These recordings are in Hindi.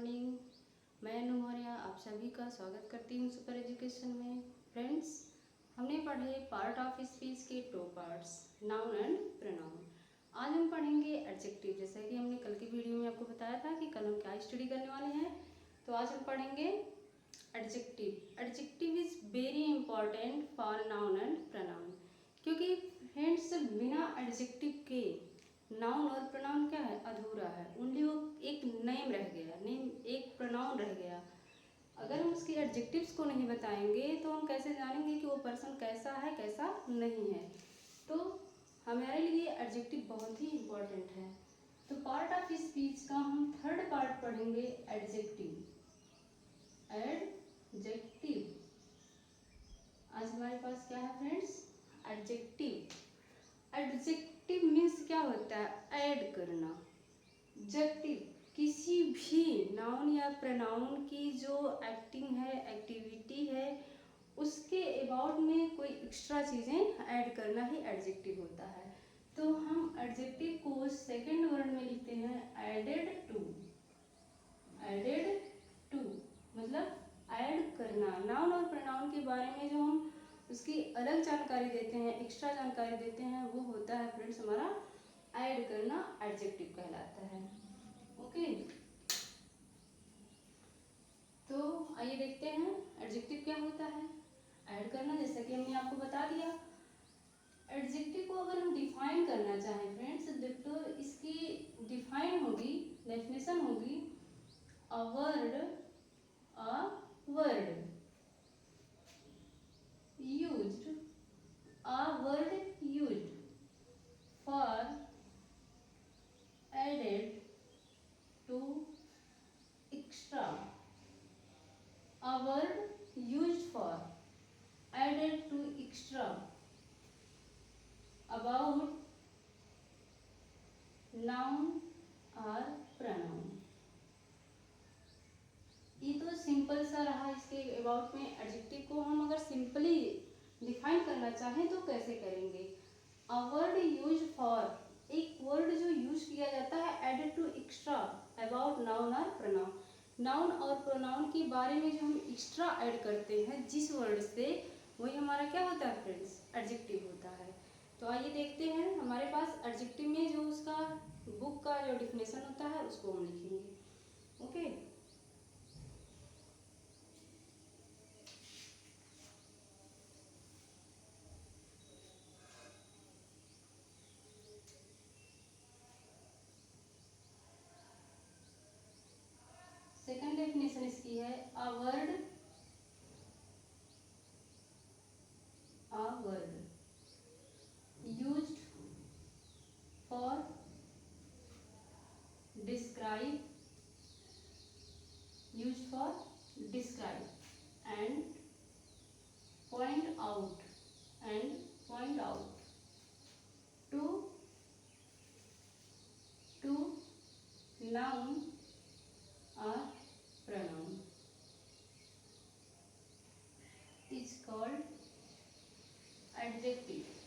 मॉर्निंग। मैं अनु मौर्य आप सभी का स्वागत करती हूँ सुपर एजुकेशन में। फ्रेंड्स, हमने पढ़े पार्ट ऑफ स्पीच के 2 पार्ट्स, नाउन एंड प्रोनाउन। आज हम पढ़ेंगे एडजेक्टिव। जैसा कि हमने कल की वीडियो में आपको बताया था कि कल हम क्या स्टडी करने वाले हैं, तो आज हम पढ़ेंगे adjective. Adjective is very important for noun and pronoun, क्योंकि फ्रेंड्स बिना एडजेक्टिव के नाउन और प्रोनाउन क्या है, अधूरा है। ओनली वो एक नेम रह गया, नेम एक प्रोनाउन रह गया। अगर हम उसके एडजेक्टिव्स को नहीं बताएंगे तो हम कैसे जानेंगे कि वो पर्सन कैसा है कैसा नहीं है। तो हमारे लिए एडजेक्टिव बहुत ही इम्पोर्टेंट है। तो पार्ट ऑफ स्पीच का हम 3rd पार्ट पढ़ेंगे, एडजेक्टिव। एडजेक्टिव आज हमारे पास क्या है फ्रेंड्स, एडजेक्टिव। एडजेक्टिव मीन्स क्या होता है, ऐड करना। एडजेक्टिव किसी भी नाउन या प्रोनाउन की जो एक्टिंग है, एक्टिविटी है, उसके अबाउट में कोई एक्स्ट्रा चीज़ें ऐड करना ही एडजेक्टिव होता है। तो हम एडजेक्टिव को 2nd वर्ड में लिखते हैं, एडेड टू। एडेड टू मतलब ऐड करना। नाउन और प्रोनाउन के बारे में जो हम उसकी अलग जानकारी देते हैं, एक्स्ट्रा जानकारी देते हैं, वो होता है फ्रेंड्स हमारा ऐड करना, एडजेक्टिव कहलाता है। ओके, तो आइए देखते हैं एडजेक्टिव क्या होता है। ऐड करना, जैसा कि हमने आपको बता दिया। एडजेक्टिव को अगर हम डिफाइन करना चाहें फ्रेंड्स, तो इसकी डिफाइन होगी, डेफिनेशन होगी, a word used, a word used for added to extra, a word used for added to extra about noun or pronoun। ये तो सिंपल सा रहा। इसके अबाउट में एडजेक्टिव को हम अगर सिंपली डिफाइन करना चाहें तो कैसे करेंगे। अ वर्ड यूज फॉर, एक वर्ड जो यूज किया जाता है added to extra about noun और प्रोनाउन। नाउन और प्रोनाउन के बारे में जो हम एक्स्ट्रा ऐड करते हैं जिस वर्ड से, वही हमारा क्या होता है फ्रेंड्स, एडजेक्टिव होता है। तो आइए देखते हैं हमारे पास एडजेक्टिव में जो उसका बुक का जो डिफिनेशन होता है उसको हम लिखेंगे। ओके, सेकंड डेफिनेशन इसकी है, a word used for describe, used for describe and point out, and point out to noun or pronoun is called adjective।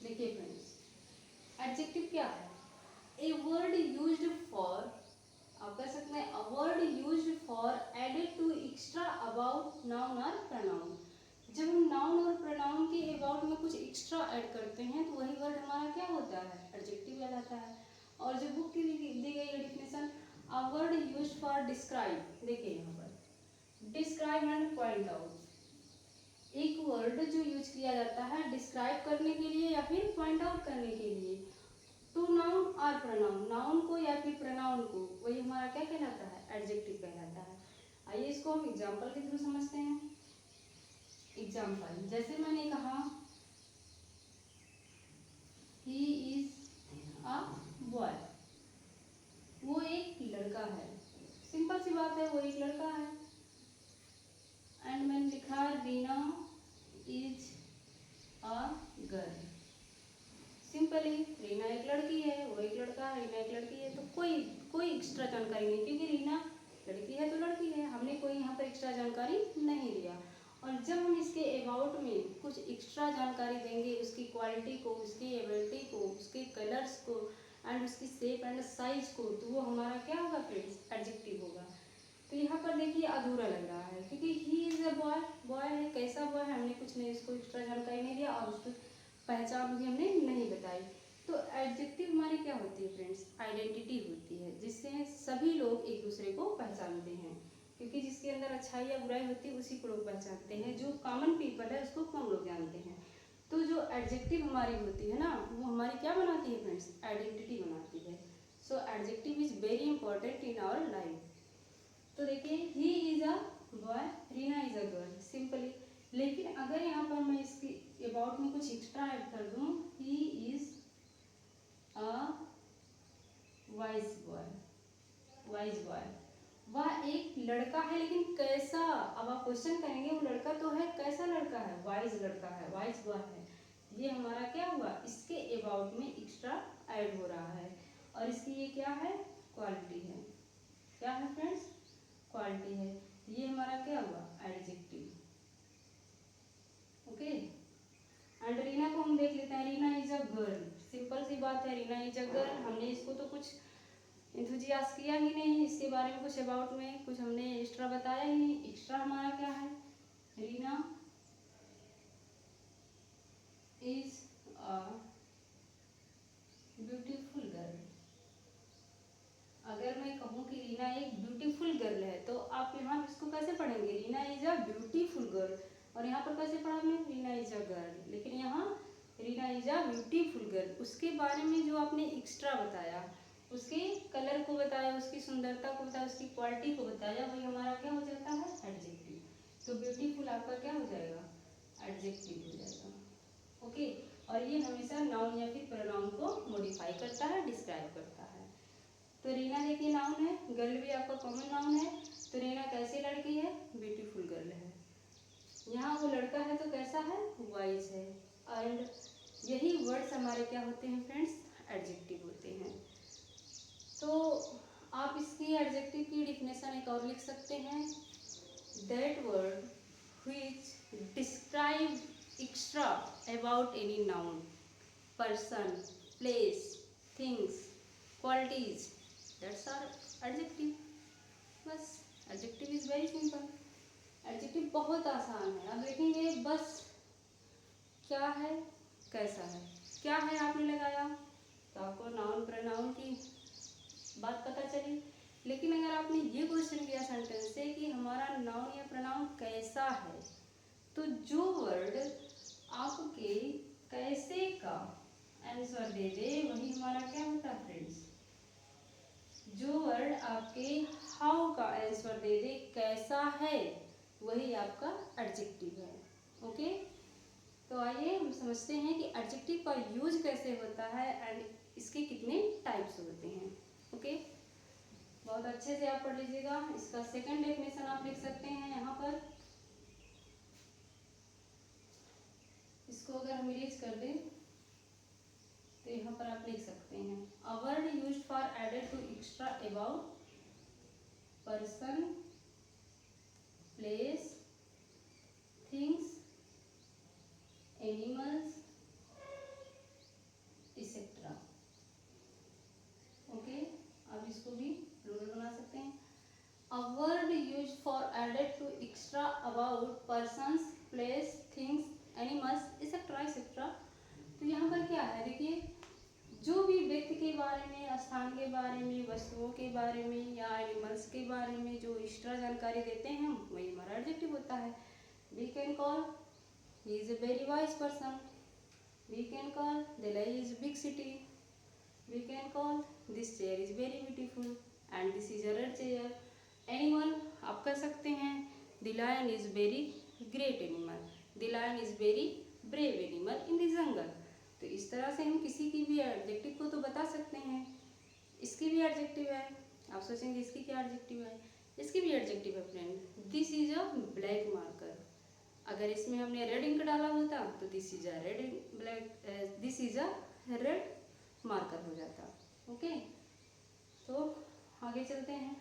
देखिए फ्रेंड्स, एडजेक्टिव क्या है, ए वर्ड यूज्ड फॉर, आप कह सकते हैं a word used for added to extra about noun और प्रोनाउन। जब हम नाउन और प्रोनाउन के अबाउट में कुछ एक्स्ट्रा ऐड करते हैं तो वही वर्ड हमारा क्या होता है, एडजेक्टिव कहलाता है। और जो बुक की दी गई है definition, a word used for describe, देखिए यहाँ पर डिस्क्राइब एंड पॉइंट आउट, एक वर्ड जो यूज किया जाता है डिस्क्राइब करने के लिए या फिर पॉइंट आउट करने के लिए, टू नाउन और प्रोनाउन, नाउन को या फिर प्रोनाउन को, वही हमारा क्या कहलाता है, एडजेक्टिव कहलाता है। आइए इसको हम एग्जांपल के थ्रू समझते हैं। एग्जांपल, जैसे मैंने कहा ही इज अ बॉय, वो एक लड़का है। सिंपल सी बात है, वो एक लड़का है। एंड मैंने लिखा Reena is a girl. Simply Reena एक लड़की है, वो एक लड़का है, रीना एक लड़की है। तो कोई एक्स्ट्रा जानकारी नहीं, क्योंकि रीना लड़की है तो लड़की है, हमने कोई यहाँ पर एक्स्ट्रा जानकारी नहीं दिया। और जब हम इसके अबाउट में कुछ एक्स्ट्रा जानकारी देंगे, उसकी क्वालिटी को, उसकी एबिलिटी को, उसके कलर्स को एंड उसकी शेप एंड साइज को, तो वो हमारा क्या होगा फ्रेंड्स, एडजेक्टिव होगा। तो यहाँ पर देखिए अधूरा लग रहा है क्योंकि he is a boy, boy है, कैसा बॉय है, हमने कुछ नहीं उसको एक्स्ट्रा जानकारी नहीं दिया और उसकी पहचान भी हमने नहीं बताई। तो एडजेक्टिव हमारी क्या होती है फ्रेंड्स, आइडेंटिटी होती है, जिससे सभी लोग एक दूसरे को पहचानते हैं, क्योंकि जिसके अंदर अच्छाई या बुराई होती है उसी को लोग पहचानते हैं, जो कॉमन पीपल है उसको कम लोग जानते हैं। तो जो एडजेक्टिव हमारी होती है ना, वो हमारी क्या बनाती है फ्रेंड्स, आइडेंटिटी बनाती है। So adjective is very important in our life. तो देखिए he is a boy, Reena is a girl, simply. लेकिन अगर यहाँ पर मैं इसकी अबाउट में कुछ एक्स्ट्रा ऐड कर दूँ, ही is a wise boy, wise boy, वह एक लड़का है, लेकिन कैसा, अब आप क्वेश्चन करेंगे वो लड़का तो है, कैसा लड़का है, वाइज लड़का है, वाइज बॉय है। ये हमारा क्या हुआ, इसके अबाउट में एक्स्ट्रा ऐड हो रहा है और इसकी ये क्या है, क्वालिटी है। क्या है फ्रेंड्स, क्वालिटी है। ये हमारा क्या हुआ, एडजेक्टिव। ओके, एंड रीना को हम देख लेते हैं, Reena is a girl, simple सी बात है, रीना इज अ गर्ल। हमने इसको तो कुछ इंथुजियास्ट किया ही नहीं, इसके बारे में कुछ अबाउट में कुछ हमने एक्स्ट्रा बताया ही नहीं। एक्स्ट्रा हमारा क्या है, Reena is a beautiful girl. अगर मैं कहूँ कि रीना एक ब्यूटीफुल गर्ल है, तो आप यहाँ इसको कैसे पढ़ेंगे, Reena is a beautiful girl, और यहाँ पर कैसे पढ़ा हमने, रीना इज अ गर्ल, लेकिन यहाँ Reena is a beautiful girl. उसके बारे में जो आपने एक्स्ट्रा बताया, उसके कलर को बताया, उसकी सुंदरता को बताया, उसकी क्वालिटी को बताया, वही हमारा क्या हो जाता है, एडजेक्टिव। तो ब्यूटीफुल आपका क्या हो जाएगा, एडजेक्टिव हो जाएगा। ओके, और ये हमेशा नाउन या फिर प्रोनाउन को मॉडिफाई करता है, डिस्क्राइब करता है। तो रीना देखिए नाउन है, गर्ल भी आपका कॉमन नाउन है। तो रीना कैसी लड़की है, ब्यूटीफुल गर्ल है। यहाँ वो लड़का है तो कैसा है, वाइज है। एंड यही वर्ड्स हमारे क्या होते हैं फ्रेंड्स, एडजेक्टिव होते हैं। तो आप इसकी एडजेक्टिव की डिफिनेशन एक और लिख सकते हैं, that word which describe extra about any noun, person, place, things, qualities, that's our adjective। बस adjective is very simple। adjective बहुत आसान है, अब देखेंगे बस क्या है, कैसा है, क्या है आपने लगाया तो आपको नाउन प्रोनाउन की बात पता चली। लेकिन अगर आपने ये क्वेश्चन किया सेंटेंस से कि हमारा नाउन या प्रोनाउन कैसा है, तो जो वर्ड आपके कैसे का आंसर दे दे वही हमारा क्या होता है फ्रेंड्स, जो वर्ड आपके हाउ का आंसर दे दे, कैसा है, वही आपका एडजेक्टिव है। ओके, तो आइए हम समझते हैं कि एडजेक्टिव का यूज कैसे होता है एंड इसके कितने टाइप्स होते हैं। ओके, बहुत अच्छे से आप पढ़ लीजिएगा। इसका सेकंड डेफिनेशन आप लिख सकते हैं यहाँ पर, इसको अगर हम इरेज कर दें तो यहाँ पर आप लिख सकते हैं, a word used for added to extra about person, place, things, animals etcetera. Okay, अब इसको भी प्लूरल बना सकते हैं, a word used for added to extra about persons, place, things, animals etcetera etcetera. तो यहाँ पर क्या है, देखिए जो भी व्यक्ति के बारे में, स्थान के बारे में, वस्तुओं के बारे में या एनिमल्स के बारे में जो एक्स्ट्रा जानकारी देते हैं वही हमारा एडजेक्टिव होता है। We can call he is a very wise person, we can call Delhi is big city, we can call this chair is very beautiful and this is a red chair. Animal आप कह सकते हैं the lion is very great animal, the lion is very brave animal in the jungle. तो इस तरह से हम किसी की भी एडजेक्टिव को तो बता सकते हैं। इसकी भी एडजेक्टिव है, आप सोचेंगे इसकी क्या एडजेक्टिव है, इसकी भी एडजेक्टिव है friend, this is a black marker. अगर इसमें हमने रेड इंक डाला होता तो this is a red black, this is a red marker हो जाता। ओके, तो आगे चलते हैं।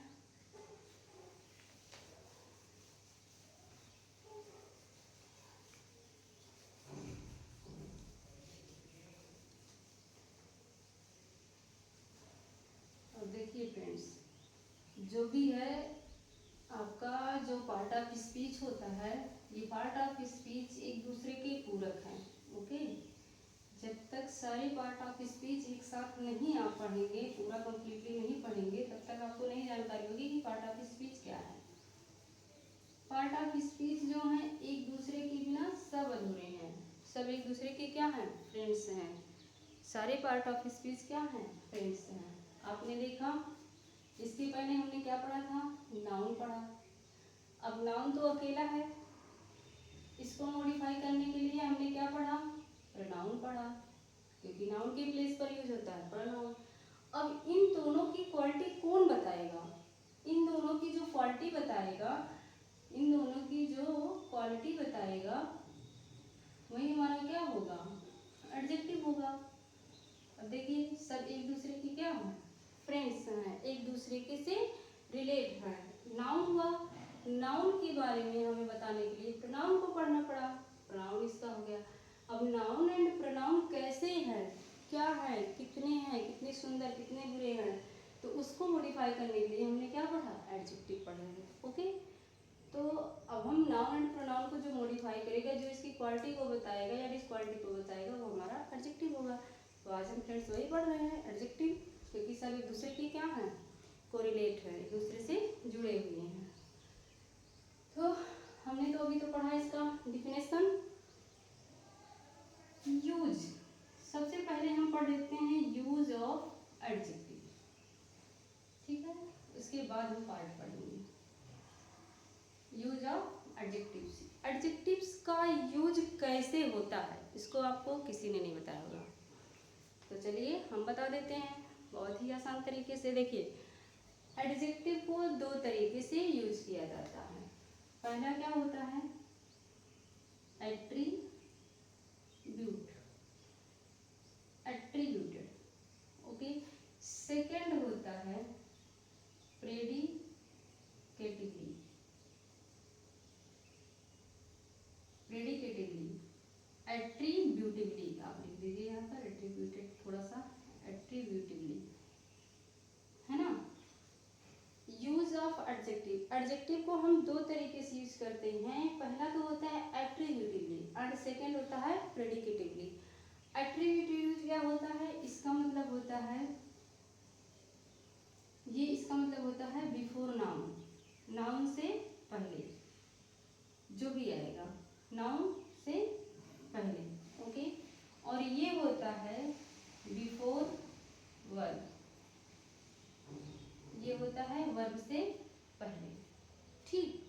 पार्ट ऑफ स्पीच एक साथ नहीं आप पढ़ेंगे, पूरा कंप्लीटली नहीं पढ़ेंगे, तब तक आपको नहीं जानकारी होगी कि पार्ट ऑफ स्पीच क्या है। पार्ट ऑफ स्पीच जो है एक दूसरे के बिना सब अधूरे हैं, सब एक दूसरे के क्या हैं, फ्रेंड्स हैं। सारे पार्ट ऑफ स्पीच क्या हैं, फ्रेंड्स हैं। आपने देखा इसके पहले हमने क्या पढ़ा था, नाउन पढ़ा। अब नाउन तो अकेला है, इसको मॉडिफाई करने के लिए हमने क्या पढ़ा, प्रोनाउन पढ़ा, क्योंकि नाउन के प्लेस पर यूज होता है प्रोनाउन। अब इन दोनों की क्वालिटी कौन बताएगा, इन दोनों की जो क्वालिटी बताएगा, इन दोनों की जो क्वालिटी बताएगा वही हमारा क्या होगा, एडजेक्टिव होगा। अब देखिए सब एक दूसरे की क्या है, फ्रेंड्स हैं, एक दूसरे के से रिलेट हैं। नाउन हुआ, नाउन के बारे में हमें बताने के लिए प्रोनाउन को पढ़ना पड़ा, प्रोनाउन इसका हो गया। अब नाउन एंड प्रोनाउन कैसे हैं, क्या है, कितने सुंदर, कितने बुरे हैं, तो उसको मॉडिफाई करने के लिए हमने क्या पढ़ा, एडजेक्टिव पढ़ा है। ओके, तो अब हम नाउन एंड प्रोनाउन को जो मॉडिफाई करेगा, जो इसकी क्वालिटी को बताएगा या डिसक्वालिटी को बताएगा, वो हमारा एडजेक्टिव होगा। तो आज हम फ्रेंड्स वही पढ़ रहे हैं, एडजेक्टिव, क्योंकि सब एक दूसरे की क्या है, कोरिलेट है, एक दूसरे से जुड़े हुए हैं। तो हमने तो अभी तो पढ़ा इसका डिफिनेशन। यूज, सबसे पहले हम पढ़ लेते हैं यूज ऑफ एडजेक्टिव, ठीक है, उसके बाद हम पार्ट पढ़ेंगे। यूज ऑफ एडजेक्टिव्स, एडजेक्टिव्स का यूज कैसे होता है इसको आपको किसी ने नहीं बताया होगा, तो चलिए हम बता देते हैं बहुत ही आसान तरीके से। देखिए एडजेक्टिव को दो तरीके से यूज किया जाता है। पहला क्या होता है, एट्रीब्यूटेड, ओके। सेकंड होता है प्रेडिकेटिवली, एट्रीब्यूटिवली आप लिख दीजिए यहाँ पर, एट्रीब्यूटेड थोड़ा सा, एट्रीब्यूटिवली, है ना। यूज ऑफ एडजेक्टिव, एडजेक्टिव को हम दो तरीके से यूज करते हैं। पहला तो होता है एट्रीब्यूटिवली एंड सेकंड होता है प्रेडिकेटिवली। एट्रीब्यूटिवली क्या होता है, इसका मतलब होता है, ये इसका मतलब होता है बिफोर नाउन, नाउन से पहले जो भी आएगा, नाउन से पहले, ओके। और ये होता है बिफोर वर्ब, ये होता है वर्ब से पहले, ठीक।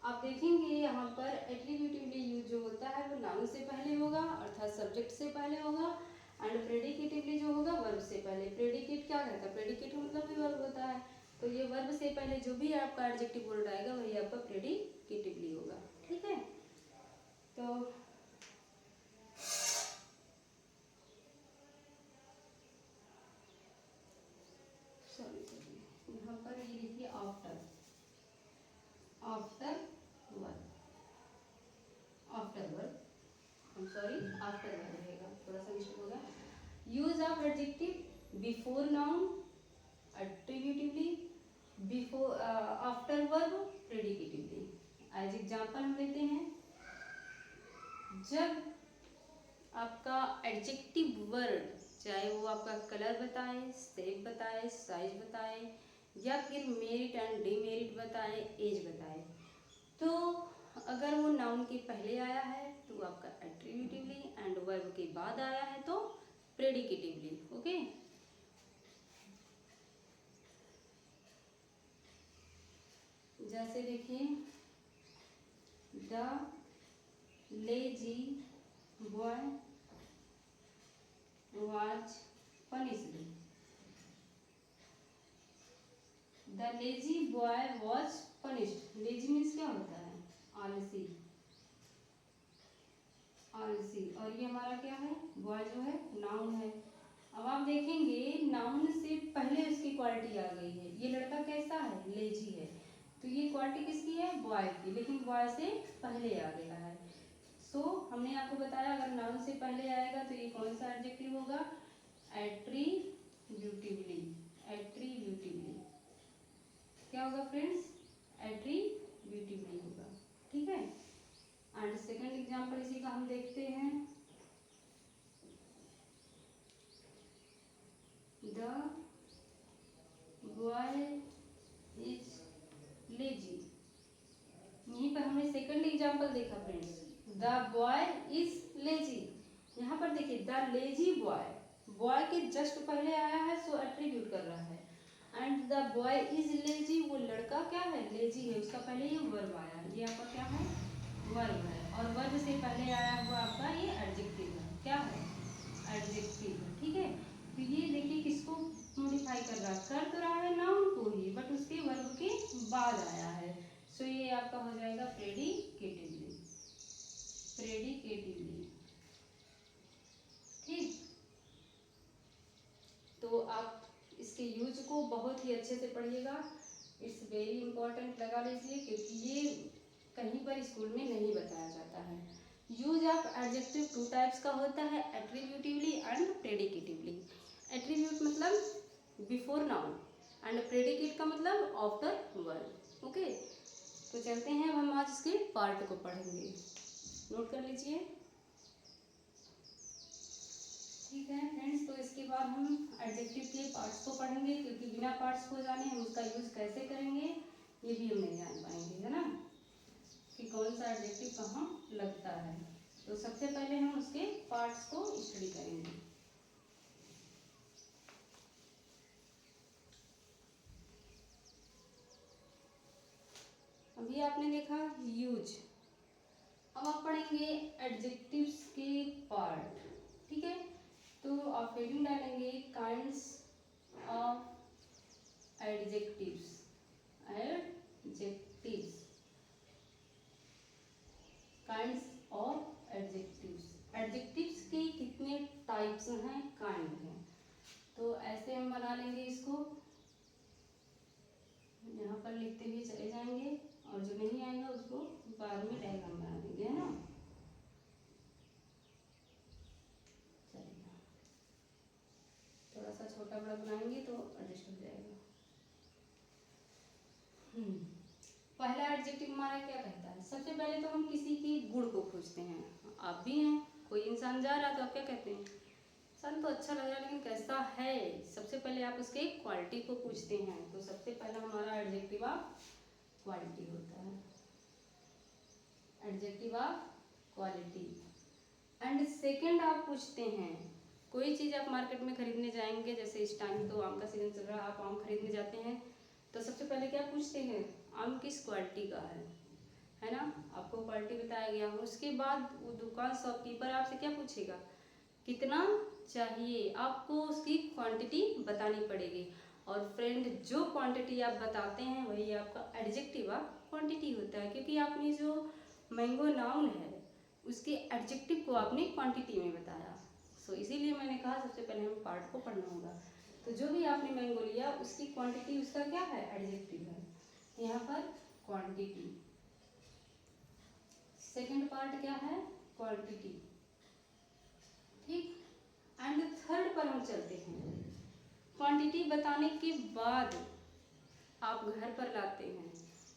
आप देखेंगे यहाँ पर एट्रीब्यूटिवली यूज जो होता है वो नाउन से पहले होगा, अर्थात सब्जेक्ट से पहले होगा, एंड प्रेडिकेटिवली जो होगा वर्ब से पहले। प्रेडिकेट क्या रहता है, प्रेडिकेट मतलब भी वर्ब होता है, तो ये वर्ब से पहले जो भी आपका एडजेक्टिव वर्ड आएगा वही आपका प्रेडिकेटिवली होगा, ठीक है। तो यहाँ पर ये लिखिए after, after verb, after verb, sorry after verb रहेगा, थोड़ा सा मिस्टेक होगा। Use of adjective before noun attributively, before after verb predicatively. As example हम लेते हैं, जब आपका एडजेक्टिव वर्ड चाहे वो आपका कलर बताए, शेप बताए, साइज बताए, या फिर मेरिट एंड डीमेरिट बताए, एज बताए, तो अगर वो नाउन के पहले आया है तो आपका एट्रीब्यूटिवली, एंड वर्ब के बाद आया है तो प्रेडिकेटिवली, ओके। जैसे देखिए, the lazy boy was punished, the lazy boy was punished. Lazy means क्या होता है, आलसी, आलसी, और ये हमारा क्या है, बॉय जो है नाउन है। अब आप देखेंगे नाउन से पहले उसकी क्वालिटी आ गई है, ये लड़का कैसा है, लेजी है, तो ये क्वालिटी किसकी है, बॉय की, लेकिन बॉय से पहले आ गया है। सो हमने आपको बताया अगर नाउन से पहले आएगा तो ये कौन सा एडजेक्टिव होगा, एट्रीब्यूटिवली, एट्रीब्यूटिवली क्या होगा फ्रेंड्स, एट्रीब्यूटिवली होगा, ठीक है। एंड सेकंड एग्जांपल इसी का हम देखते हैं, यहाँ पर देखिए द लेजी बॉय, बॉय के जस्ट पहले आया है सो एट्रीब्यूट कर रहा है। And the boy is lazy, वो लड़का क्या है लेजी है, उसका पहले ये वर्ब आया, ये आपका क्या है वर्ब है। और वर्ब से पहले आया हुआ आपका ये एडजेक्टिव है, क्या है एडजेक्टिव है, ठीक है। तो ये देखिए किसको मॉडिफाई कर रहा है, कर तो रहा है नाउन को ही बट उसके वर्ब के बाद आया है। सो ये आपका हो जाएगा प्रेडिकेटिवली, प्रेडिकेटिवली, ठीक। तो आप इसके यूज को बहुत ही अच्छे से पढ़िएगा, इट्स वेरी इंपॉर्टेंट लगा लीजिए, क्योंकि ये कहीं पर स्कूल में नहीं बताया जाता है। Use of adjective two types का होता है, एट्रीब्यूटिवली एंड प्रेडिकेटिवली। एट्रीब्यूट मतलब बिफोर नाउन एंड प्रेडिकेट का मतलब आफ्टर वर्ब, ओके। तो चलते हैं, अब हम आज इसके पार्ट को पढ़ेंगे, नोट कर लीजिए, ठीक है फ्रेंड्स। तो इसके बाद हम एडजेक्टिव के पार्ट्स को पढ़ेंगे, क्योंकि बिना पार्ट्स को जाने हम उसका यूज कैसे करेंगे ये भी हम नहीं जान पाएंगे, है ना, कि कौन सा एडजेक्टिव कहाँ लगता है। तो सबसे पहले हम उसके पार्ट्स को स्टडी करेंगे। अभी आपने देखा यूज, अब आप पढ़ेंगे एडजेक्टिव्स के पार्ट, ठीक है। तो आप हेडिंग डालेंगे kinds of adjectives, adjectives, kinds of adjectives. Adjectives के कितने टाइप्स हैं, काइंड हैं, तो ऐसे हम बना लेंगे इसको, यहाँ पर लिखते हुए चले जाएंगे और जो नहीं आएगा उसको बाद में डायग्राम बना देंगे, है ना। चलिए थोड़ा सा छोटा बड़ा बनाएंगे तो एडजस्ट हो जाएगा। पहला एडजेक्टिव हमारा क्या कहता है, सबसे पहले तो हम किसी के गुण को खोजते हैं। आप भी हैं, कोई इंसान जा रहा है तो आप क्या कहते हैं, इंसान तो अच्छा लग रहा है लेकिन कैसा है, सबसे पहले आप उसके क्वालिटी को पूछते हैं। तो सबसे पहला हमारा एडजेक्टिव ऑफ क्वालिटी होता है, adjective of quality. And second आप पूछते हैं, कोई चीज़ आप मार्केट में खरीदने जाएंगे, जैसे इस टाइम तो आम का सीजन चल रहा है, आप आम खरीदने जाते हैं तो सबसे पहले क्या पूछते हैं, आम किस क्वालिटी का है ना, आपको क्वालिटी बताया गया। उसके बाद वो दुकान शॉपकीपर आपसे क्या पूछेगा, कितना चाहिए, आपको उसकी क्वांटिटी बतानी पड़ेगी। और फ्रेंड जो क्वांटिटी आप बताते हैं वही आपका एडजेक्टिव ऑफ क्वांटिटी होता है, क्योंकि आपने जो मैंगो नाउन है उसके एडजेक्टिव को आपने क्वांटिटी में बताया। सो इसीलिए मैंने कहा सबसे पहले हमें पार्ट को पढ़ना होगा। तो जो भी आपने मैंगो लिया उसकी क्वांटिटी उसका क्या है, एडजेक्टिव है, यहाँ पर क्वांटिटी। सेकंड पार्ट क्या है, क्वांटिटी, ठीक। एंड थर्ड पर हम चलते हैं, क्वांटिटी बताने के बाद आप घर पर लाते हैं,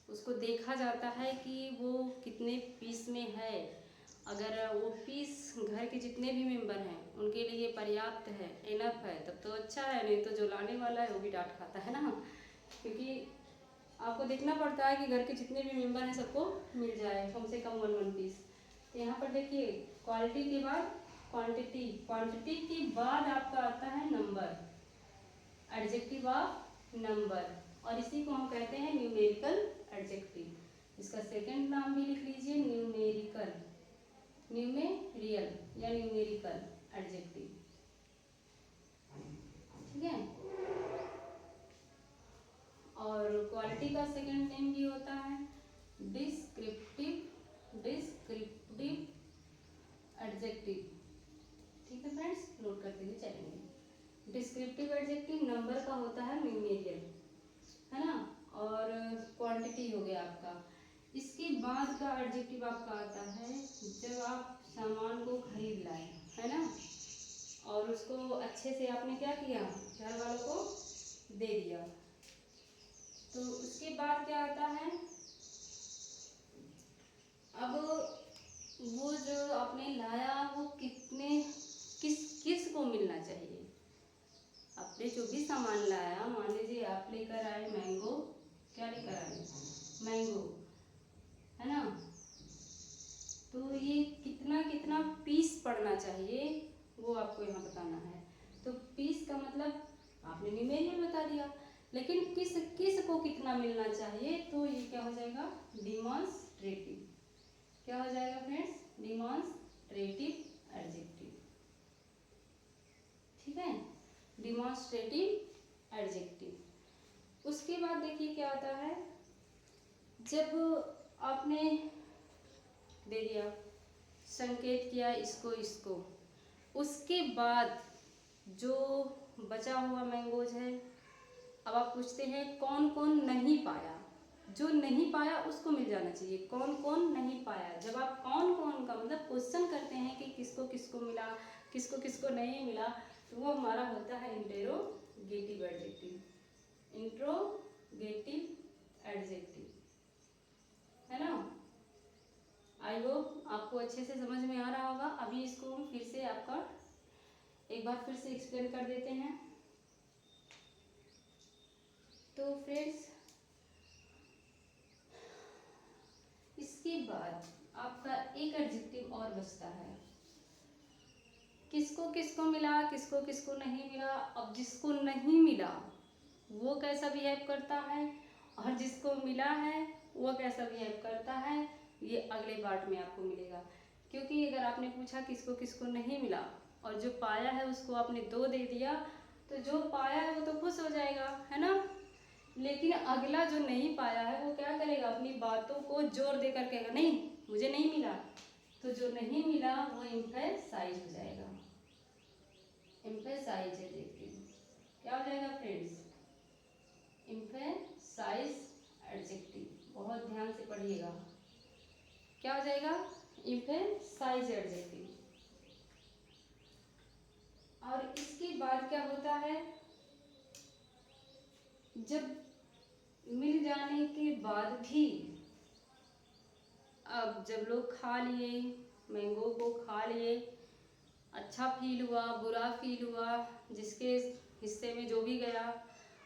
उसको देखा जाता है कि वो कितने पीस में है। अगर वो पीस घर के जितने भी मेंबर हैं उनके लिए पर्याप्त है, इनफ है, तब तो अच्छा है, नहीं तो जो लाने वाला है वो भी डांट खाता है ना, क्योंकि आपको देखना पड़ता है कि घर के जितने भी मेंबर हैं सबको मिल जाए कम से कम 1 पीस। तो यहाँ पर देखिए क्वालिटी के बाद क्वांटिटी, क्वांटिटी के बाद आपका आता है नंबर, एडजेक्टिव ऑफ नंबर, और इसी को हम कहते हैं न्यूमेरिकल एडजेक्टिव। इसका सेकंड नाम भी लिख लीजिए, न्यूमेरिकल, न्यूमेरियल या न्यूमेरिकल एडजेक्टिव, ठीक है। और क्वालिटी का सेकंड नेम भी होता है डिस्क्रिप्टिव, डिस्क्रिप्टिव एडजेक्टिव, ठीक है फ्रेंड्स, नोट करते हुए चलेंगे। डिस्क्रिप्टिव एडजेक्टिव नंबर का होता है न्यूमेरियल, है ना, और क्वांटिटी हो गया आपका। इसके बाद का एडजेक्टिव आपका आता है जब आप सामान को खरीद लाए, है ना, और उसको अच्छे से आपने क्या किया, घर वालों को दे दिया। तो उसके बाद क्या आता है, अब वो जो आपने लाया वो कितने किस को मिलना चाहिए। आपने जो भी सामान लाया, मान लीजिए आप लेकर आए मैंगो, क्या लेकर आए मैंगो, है ना, तो ये कितना कितना पीस पड़ना चाहिए वो आपको यहाँ बताना है। तो पीस का मतलब आपने न्यूमेरिकल में बता दिया, लेकिन किस किस को कितना मिलना चाहिए, तो ये क्या हो जाएगा, डिमॉन्स्ट्रेटिव। क्या हो जाएगा फ्रेंड्स, डिमॉन्स्ट्रेटिव एडजेक्टिव। ठीक है, डिमॉन्स्ट्रेटिव एडजेक्टिव। उसके बाद देखिए क्या होता है, जब आपने दे दिया, संकेत किया इसको इसको, उसके बाद जो बचा हुआ मैंगोज है, अब आप पूछते हैं कौन कौन नहीं पाया, जो नहीं पाया उसको मिल जाना चाहिए, कौन कौन नहीं पाया। जब आप कौन कौन का मतलब क्वेश्चन करते हैं कि किसको किसको मिला, किसको किसको नहीं मिला, तो वो हमारा होता है इंटेरोगेटिव एडजेक्टिव, इंट्रोगेटिव एडजेक्टिव, है ना। आई होप आपको अच्छे से समझ में आ रहा होगा। अभी इसको हम फिर से आपका एक बार फिर से एक्सप्लेन कर देते हैं। तो फ्रेंड्स, इसके बाद आपका एक एडजेक्टिव और बचता है, किसको किसको मिला, किसको किसको नहीं मिला। अब जिसको नहीं मिला वो कैसा बिहेव करता है, और जिसको मिला है वो कैसा बिहेव करता है, ये अगले पार्ट में आपको मिलेगा। क्योंकि अगर आपने पूछा किसको किसको नहीं मिला और जो पाया है उसको आपने 2 दे दिया, तो जो पाया है वो तो खुश हो जाएगा, है ना। लेकिन अगला जो नहीं पाया है वो क्या करेगा, अपनी बातों को जोर देकर कहेगा नहीं मुझे नहीं मिला। तो जो नहीं मिला वो एम्फेसाइज हो जाएगा, एम्फेसाइज एडजेक्टिव। क्या हो जाएगा फ्रेंड्स, एम्फेसाइज एडजेक्टिव। बहुत ध्यान से पढ़िएगा, क्या हो जाएगा, एम्फेसाइज एडजेक्टिव। और इसके बाद क्या होता है, जब मिल जाने के बाद भी, अब जब लोग खा लिए, मैंगो को खा लिए, अच्छा फील हुआ बुरा फील हुआ, जिसके हिस्से में जो भी गया,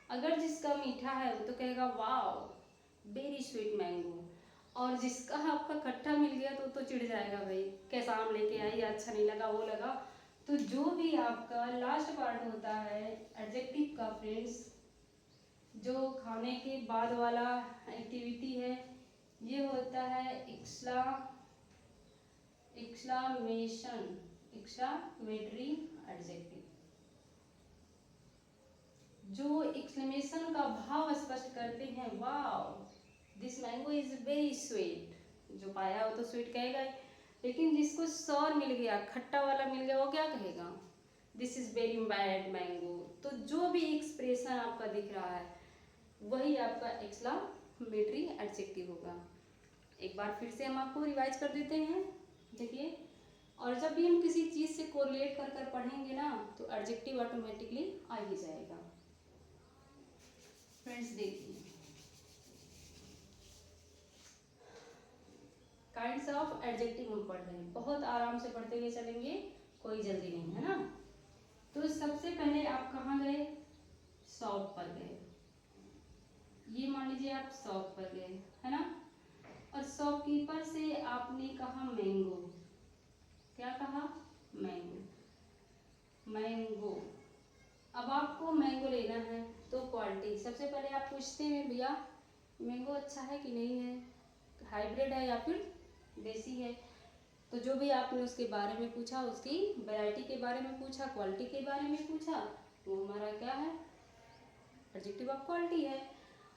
अगर जिसका मीठा है वो तो कहेगा वाओ वेरी स्वीट मैंगो, और जिसका आपका खट्टा मिल गया तो चिढ़ जाएगा, भाई कैसा आम लेके आई, अच्छा नहीं लगा वो लगा। तो जो भी आपका लास्ट पार्ट होता है एडजेक्टिव का फ्रेंड्स, जो खाने के बाद वाला एक्टिविटी है, ये होता है एक्सक्लामेशन, एक्सक्लामेटरी एडजेक्टिव। जो एक्सक्लेमेशन का भाव स्पष्ट करते हैं, wow this mango is very sweet. जो पाया वो तो स्वीट कहेगा ही, लेकिन जिसको सौर मिल गया, खट्टा वाला मिल गया, वो क्या कहेगा, this is very bad mango. तो जो भी एक्सप्रेशन आपका दिख रहा है वही आपका एक्सक्लामेटरी एडजेक्टिव होगा। एक बार फिर से हम आपको रिवाइज कर देते हैं, देखिए। और जब भी हम किसी चीज़ से कोरिलेट कर कर पढ़ेंगे ना, तो एडजेक्टिव ऑटोमेटिकली आ ही जाएगा। फ्रेंड्स देखिए, काइंड्स ऑफ एडजेक्टिव हम पढ़ रहे हैं, बहुत आराम से पढ़ते हुए चलेंगे, कोई जल्दी नहीं है ना। तो सबसे पहले आप कहाँ गए, शॉप पर गए। ये मान लीजिए आप शॉप पर गए, है ना, और शॉपकीपर से आपने कहा मैंगो, क्या कहा, मैंगो, मैंगो। अब आपको मैंगो लेना है तो क्वालिटी सबसे पहले आप पूछते हैं, भैया मैंगो अच्छा है कि नहीं है, हाइब्रिड है या फिर देसी है। तो जो भी आपने उसके बारे में पूछा, उसकी वैरायटी के बारे में पूछा, क्वालिटी के बारे में पूछा, वो हमारा क्या है, एडजेक्टिव ऑफ क्वालिटी है।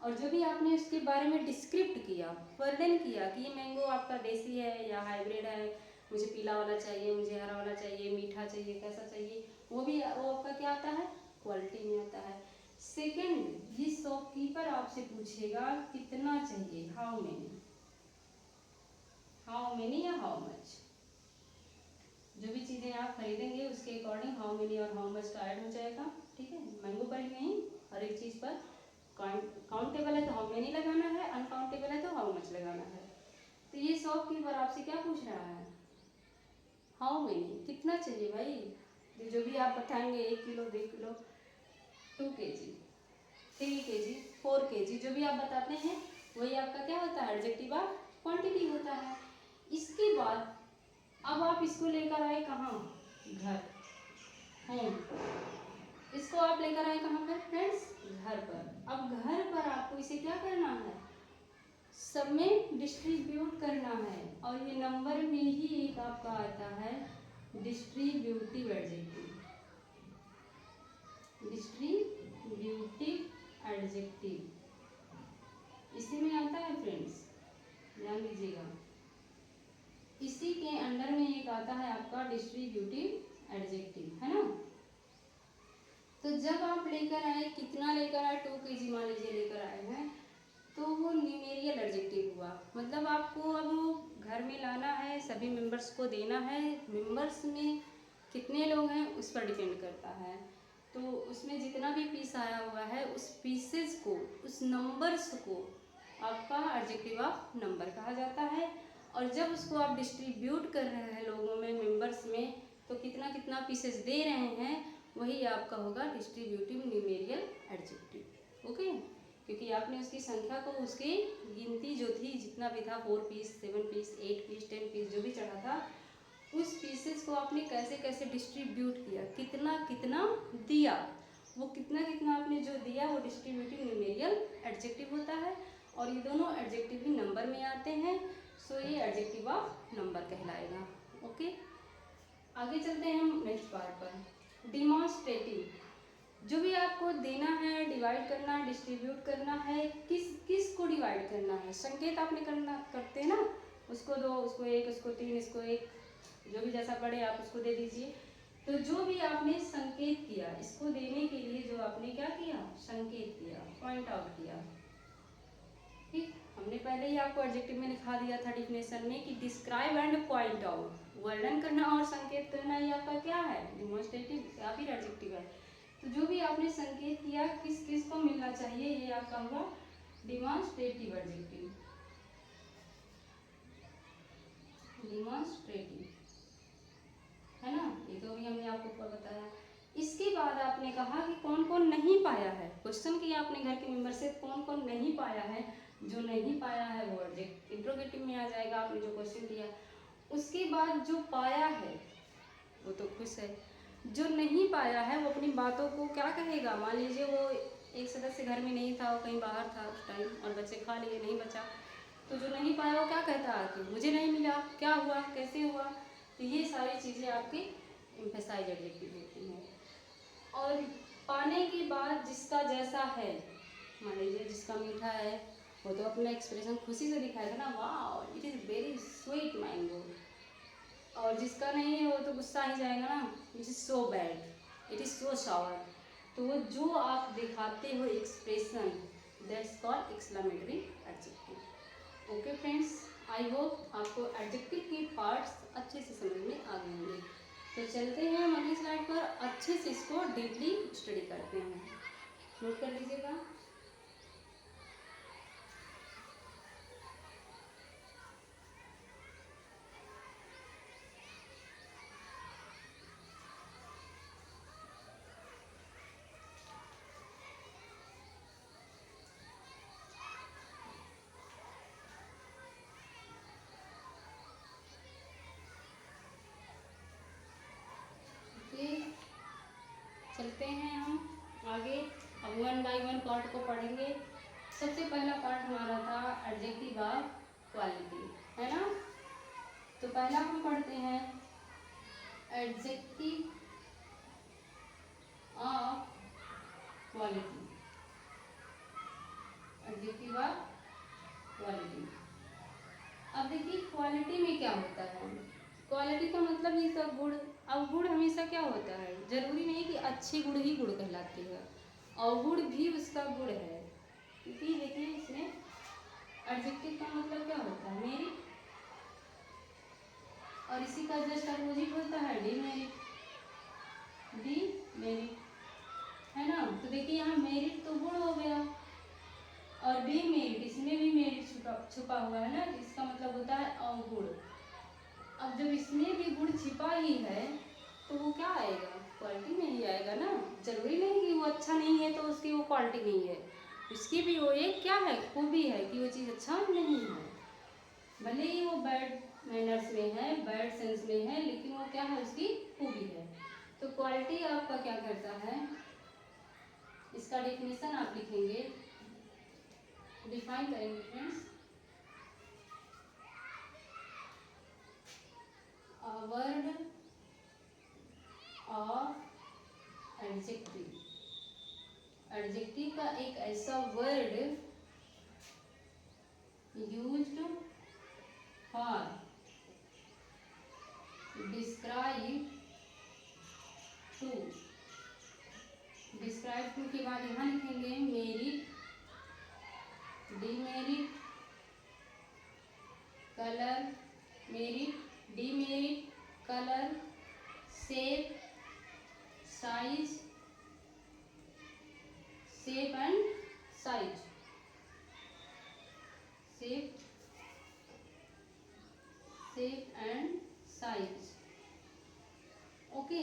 और जो भी आपने उसके बारे में डिस्क्रिप्ट किया, वर्णन किया कि ये मैंगो आपका देसी है या हाइब्रिड है, मुझे पीला वाला चाहिए, मुझे हरा वाला चाहिए, मीठा चाहिए, कैसा चाहिए, वो आपका क्या आता है, क्वालिटी में आता है। सेकंड, ये शॉपकीपर आपसे पूछेगा कितना चाहिए, हाउ मेनी, हाउ मेनी या हाउ मच। जो भी चीज़ें आप खरीदेंगे उसके अकॉर्डिंग हाउ मेनी और हाउ मच का ऐड हो जाएगा, ठीक है। मैंगो पर ही नहीं, हर एक चीज़ पर काउंटेबल है तो हाउ मेनी लगाना है, अनकाउंटेबल है तो हाउ मच लगाना है। तो ये शॉपकीपर आपसे क्या पूछ रहा है, हाउ मेनी, कितना चाहिए भाई। तो जो भी आप बताएंगे 1 kilo, 2 kilo, 2 kg, 3 kg, 4 kg, जो भी आप बताते हैं वही आपका क्या होता है, एडजेक्टिव ऑफ क्वांटिटी होता है। इसके बाद अब आप इसको लेकर आए कहाँ, घर, होम। इसको आप लेकर आए कहाँ पर फ्रेंड्स, घर पर। अब घर पर आपको इसे क्या करना है, सब में डिस्ट्रीब्यूट करना है। और ये नंबर में ही एक आपका आता है डिस्ट्रीब्यूटिव एडजेक्टिव, डिस्ट्रीब्यूटिव एडजेक्टिव इसी में आता है फ्रेंड्स, ध्यान दीजिएगा। इसी के अंडर में एक आता है आपका डिस्ट्रीब्यूटिव एडजेक्टिव, है ना। तो जब आप लेकर आए, कितना लेकर आए, 2 kg मान लीजिए लेकर आए हैं, तो वो न्यूमेरियल एडजेक्टिव हुआ। मतलब आपको अब वो घर में लाना है, सभी मेंबर्स को देना है। मेंबर्स में कितने लोग हैं उस पर डिपेंड करता है। तो उसमें जितना भी पीस आया हुआ है उस पीसेस को, उस नंबर्स को आपका एडजेक्टिव ऑफ नंबर कहा जाता है। और जब उसको आप डिस्ट्रीब्यूट कर रहे हैं लोगों में, मेंबर्स में, तो कितना कितना पीसेस दे रहे हैं, वही आपका होगा डिस्ट्रीब्यूटिव न्यूमेरियल एडजेक्टिव। ओके, क्योंकि आपने उसकी संख्या को, उसकी गिनती जो थी, जितना भी था 4 पीस, 7 पीस, 8 पीस, 10 पीस जो भी चढ़ा था, उस पीसेस को आपने कैसे कैसे डिस्ट्रीब्यूट किया, कितना कितना दिया, वो कितना कितना आपने जो दिया वो डिस्ट्रीब्यूटिव न्यूमेरियल एडजेक्टिव होता है। और ये दोनों एडजेक्टिव भी नंबर में आते हैं, सो ये एडजेक्टिव ऑफ नंबर कहलाएगा। ओके, आगे चलते हैं हम नेक्स्ट पार्ट पर। डिमॉन्स्ट्रेटिव, जो भी आपको देना है, डिवाइड करना है, डिस्ट्रीब्यूट करना है, किस को डिवाइड करना है, संकेत आपने करते हैं ना, उसको 2, उसको 1, उसको 3, इसको 1, जो भी जैसा पड़े आप उसको दे दीजिए। तो जो भी आपने संकेत किया, इसको देने के लिए जो आपने क्या किया, संकेत किया, पॉइंट आउट किया। ठीक, हमने पहले ही आपको एडजेक्टिव में लिखा दिया था डिफिनेशन में कि डिस्क्राइब एंड पॉइंट आउट, वर्णन करना और संकेत करना, ये आपका क्या है, डिमॉन्स्ट्रेटिव या फिर एडजेक्टिव है। तो जो भी आपने संकेत किया, किस किस को मिलना चाहिए, ये आपका हुआ डिमॉन्स्ट्रेटिव एडजेक्टिव, डिमॉन्स्ट्रेटिव, है ना। ये तो भी हमने आपको बताया। इसके बाद आपने कहा कि कौन कौन नहीं पाया है, क्वेश्चन किया आपने घर के मेंबर से, कौन कौन नहीं पाया है। जो नहीं पाया है वो इंट्रोगेटिव में आ जाएगा, आपने जो क्वेश्चन किया। उसके बाद जो पाया है वो तो खुश है, जो नहीं पाया है वो अपनी बातों को क्या कहेगा। मान लीजिए वो एक सदस्य घर में नहीं था, वो कहीं बाहर था उस टाइम, और बच्चे खा लिए, नहीं बचा, तो जो नहीं पाया वो क्या कहता है कि मुझे नहीं मिला, क्या हुआ, कैसे हुआ। तो ये सारी चीज़ें आपकी एम्फेसाइज एडजेक्टिव होती हैं। और पाने के बाद जिसका जैसा है, मान लीजिए जिसका मीठा है वो तो अपना एक्सप्रेशन खुशी से दिखाएगा ना, वाह it is very sweet mango. और जिसका नहीं है वो तो गुस्सा ही जाएगा ना, it is so bad, it is so sour. तो वो जो आप दिखाते हो expression, that's called exclamatory adjective. Okay friends, I hope आपको एडजेक्टिव के पार्ट्स अच्छे से समझ में आ गए होंगे। तो चलते हैं हम अगली स्लाइड पर, अच्छे से इसको डीपली स्टडी करते हैं। नोट कर लीजिएगा। चलते हैं हम आगे, अब 1 बाय 1 पार्ट को पढ़ेंगे। सबसे पहला पार्ट हमारा था एडजेक्टिव ऑफ क्वालिटी, है ना। तो पहला हम पढ़ते हैं adjective of quality, adjective of quality. अब देखिए क्वालिटी में क्या होता है, क्वालिटी का मतलब ये सब गुण। अब गुण हमेशा क्या होता है, जरूरी नहीं कि अच्छी गुण ही गुण कहलाती है, अवगुण भी उसका गुण है। क्योंकि देखिए इसमें एडजेक्टिव का मतलब क्या होता है, मेरिट, और इसी का जस्ट अपोजिट होता है डीमेरिट, डीमेरिट, है ना। तो देखिए यहाँ मेरिट तो गुण हो गया, और डीमेरिट, इसमें भी मेरिट छुपा हुआ है ना, इसका मतलब होता है अवगुण। अब जब इसमें भी गुण छिपा ही है तो वो क्या आएगा, क्वालिटी में ही आएगा ना। जरूरी नहीं कि वो अच्छा नहीं है तो उसकी वो क्वालिटी नहीं है, उसकी भी वो एक क्या है, खूबी है कि वो चीज़ अच्छा नहीं है। भले ही वो बैड मैनर्स में है, बैड सेंस में है, लेकिन वो क्या है, उसकी खूबी है। तो क्वालिटी आपका क्या करता है, इसका डेफिनेशन आप लिखेंगे, डिफाइन करेंगे friends. A word of adjective, adjective का एक ऐसा word used for describe to, describe to के बाद यहाँ लिखेंगे merit, demerit, colour, merit, demerit, colour, shape, size, shape and size, shape, shape and size, okay.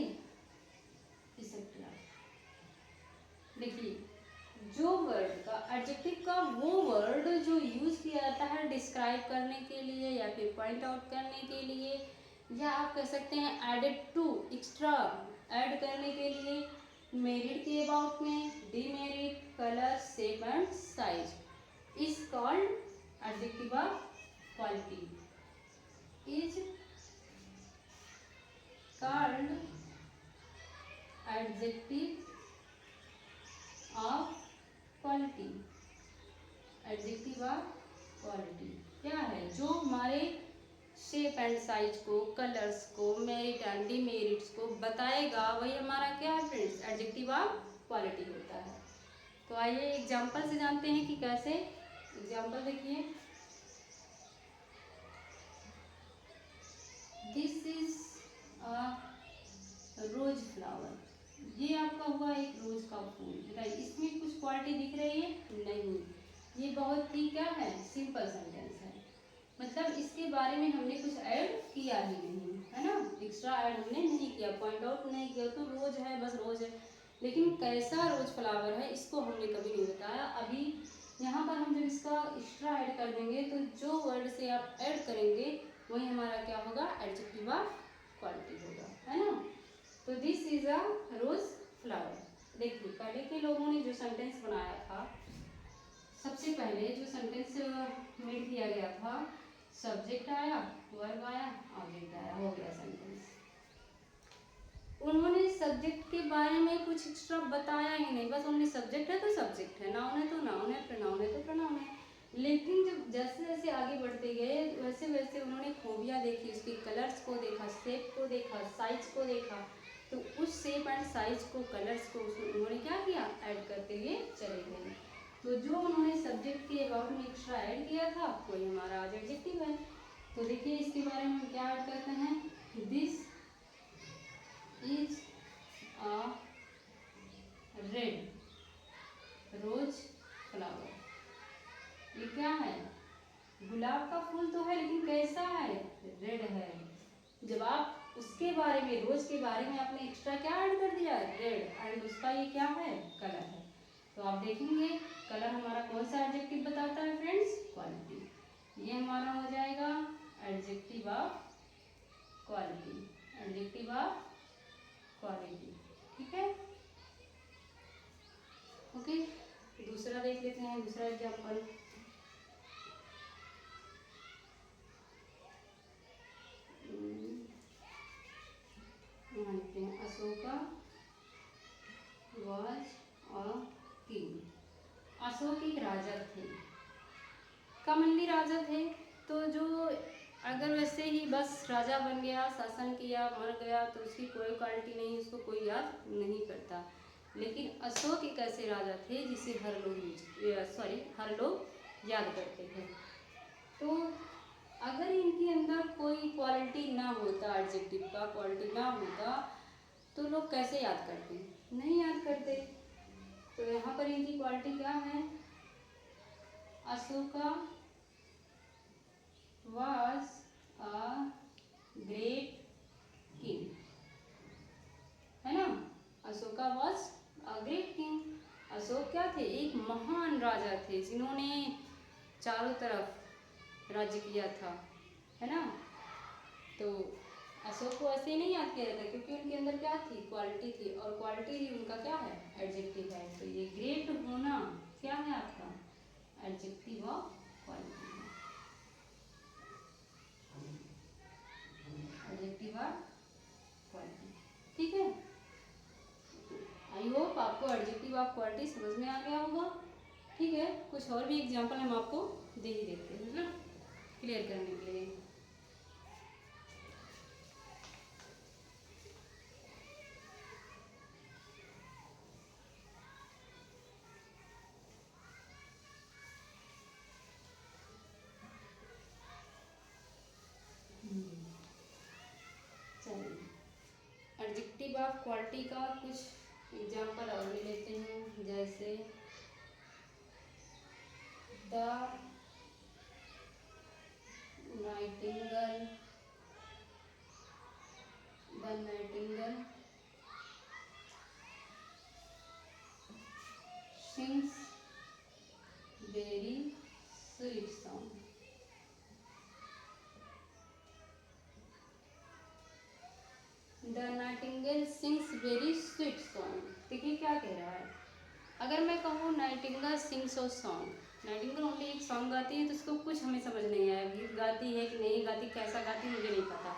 देखिए, जो वर्ड का, एडजेक्टिव का वो वर्ड जो यूज किया जाता है डिस्क्राइब करने के लिए या फिर पॉइंट आउट करने के लिए, या आप कह सकते हैं एडेड टू, एक्स्ट्रा ऐड करने के लिए, मेरिट के अबाउट में, demerit, colour, shape and size, is called adjective of quality, is called adjective of quality, adjective of quality क्या है, जो हमारे शेप एंड साइज को, कलर्स को, मेरिट एंड डीमेरिट्स को बताएगा, वही हमारा क्या है फ्रेंड्स, एडजेक्टिव ऑफ क्वालिटी होता है। तो आइए एग्जांपल से जानते हैं कि कैसे। एग्जांपल देखिए, this is a rose flower, ये आपका हुआ एक रोज का फूल, बताइए इसमें कुछ क्वालिटी दिख रही है, नहीं, ये बहुत ही क्या है, सिंपल सेंटेंस है, मतलब इसके बारे में हमने कुछ ऐड किया ही नहीं है ना, एक्स्ट्रा ऐड हमने नहीं किया, पॉइंट आउट नहीं किया, तो रोज है, बस रोज है, लेकिन कैसा रोज फ्लावर है इसको हमने कभी नहीं बताया। अभी यहाँ पर हम जब इसका एक्स्ट्रा ऐड कर देंगे तो जो वर्ड से आप ऐड करेंगे वही हमारा क्या होगा, एडजेक्टिव ऑफ क्वालिटी होगा, है ना। तो this is a rose flower. देखिए पहले के लोगों ने जो सेंटेंस बनाया था, सबसे पहले जो सेंटेंस मेड किया गया था, सब्जेक्ट आया, वर्ब आया, ऑब्जेक्ट आया, हो गया सेंटेंस। उन्होंने सब्जेक्ट के बारे में कुछ एक्स्ट्रा बताया ही नहीं, बस उन्होंने सब्जेक्ट है तो सब्जेक्ट है, नाउन है तो नाउन है, प्रोनाउन है तो प्रोनाउन है। लेकिन जब जैसे जैसे आगे बढ़ते गए वैसे वैसे उन्होंने खूबियाँ देखी, उसके कलर्स को देखा, शेप को देखा, साइज को देखा, तो उस शेप एंड साइज को, कलर्स को उन्होंने क्या किया, ऐड करते हुए चले गए। तो जो उन्होंने सब्जेक्ट के अबाउट में एक्स्ट्रा ऐड किया था वही हमारा आज एडजेक्टिव है। तो देखिए इसके बारे में हम क्या ऐड करते हैं, this is a red rose flower, ये क्या है, गुलाब का फूल तो है लेकिन कैसा है, रेड है। जब आप उसके बारे में, रोज के बारे में आपने एक्स्ट्रा क्या ऐड कर दिया, रेड, एंड उसका ये क्या है, कलर है। तो आप देखेंगे कलर हमारा कौन सा एडजेक्टिव बताता है फ्रेंड्स, क्वालिटी, ये हमारा हो जाएगा adjective of quality, adjective of quality, ठीक है, ओके। दूसरा देख लेते हैं, दूसरा एग्जाम्पल, लिखते हैं, Ashoka was a king, Ashok एक राजा थे, कमंडली राजा थे, तो जो अगर वैसे ही बस राजा बन गया, शासन किया, मर गया, तो उसकी कोई क्वालिटी नहीं, उसको कोई याद नहीं करता। लेकिन अशोक एक ऐसे राजा थे जिसे हर लोग याद करते थे। तो अगर इनके अंदर कोई क्वालिटी ना होता, एडजेक्टिव का क्वालिटी ना होता, तो लोग कैसे याद करते, नहीं याद करते। तो यहाँ पर इनकी क्वालिटी क्या है, Ashoka was a great king, है ना, Ashoka was a great king, Ashok क्या थे, एक महान राजा थे जिन्होंने चारों तरफ राज्य किया था, है ना। तो अशोक को ऐसे ही नहीं याद किया जाता क्योंकि उनके अंदर क्या थी, क्वालिटी थी, और क्वालिटी ही उनका क्या है, एडजेक्टिव है। तो ये ग्रेट होना क्या है आपका, एडजेक्टिव ऑफ क्वालिटी है, एडजेक्टिव ऑफ क्वालिटी। ठीक है, आई होप आपको एडजेक्टिव ऑफ क्वालिटी समझ में आ गया होगा। ठीक है, कुछ और भी एग्जांपल हम आपको दे ही देते हैं ना, क्लियर करने के लिए। चलिए, एडजेक्टिव ऑफ क्वालिटी का कुछ एग्जांपल और ले लेते हैं, जैसे the Nightingale, the Nightingale sings very sweet song। The Nightingale sings very sweet song. देखिए क्या कह रहा है, अगर मैं कहूँ Nightingale sings a song, Nightingale only एक सॉन्ग गाती है तो उसको कुछ हमें समझ नहीं आया, गीत गाती है कि नहीं गाती, कैसा गाती मुझे नहीं पता।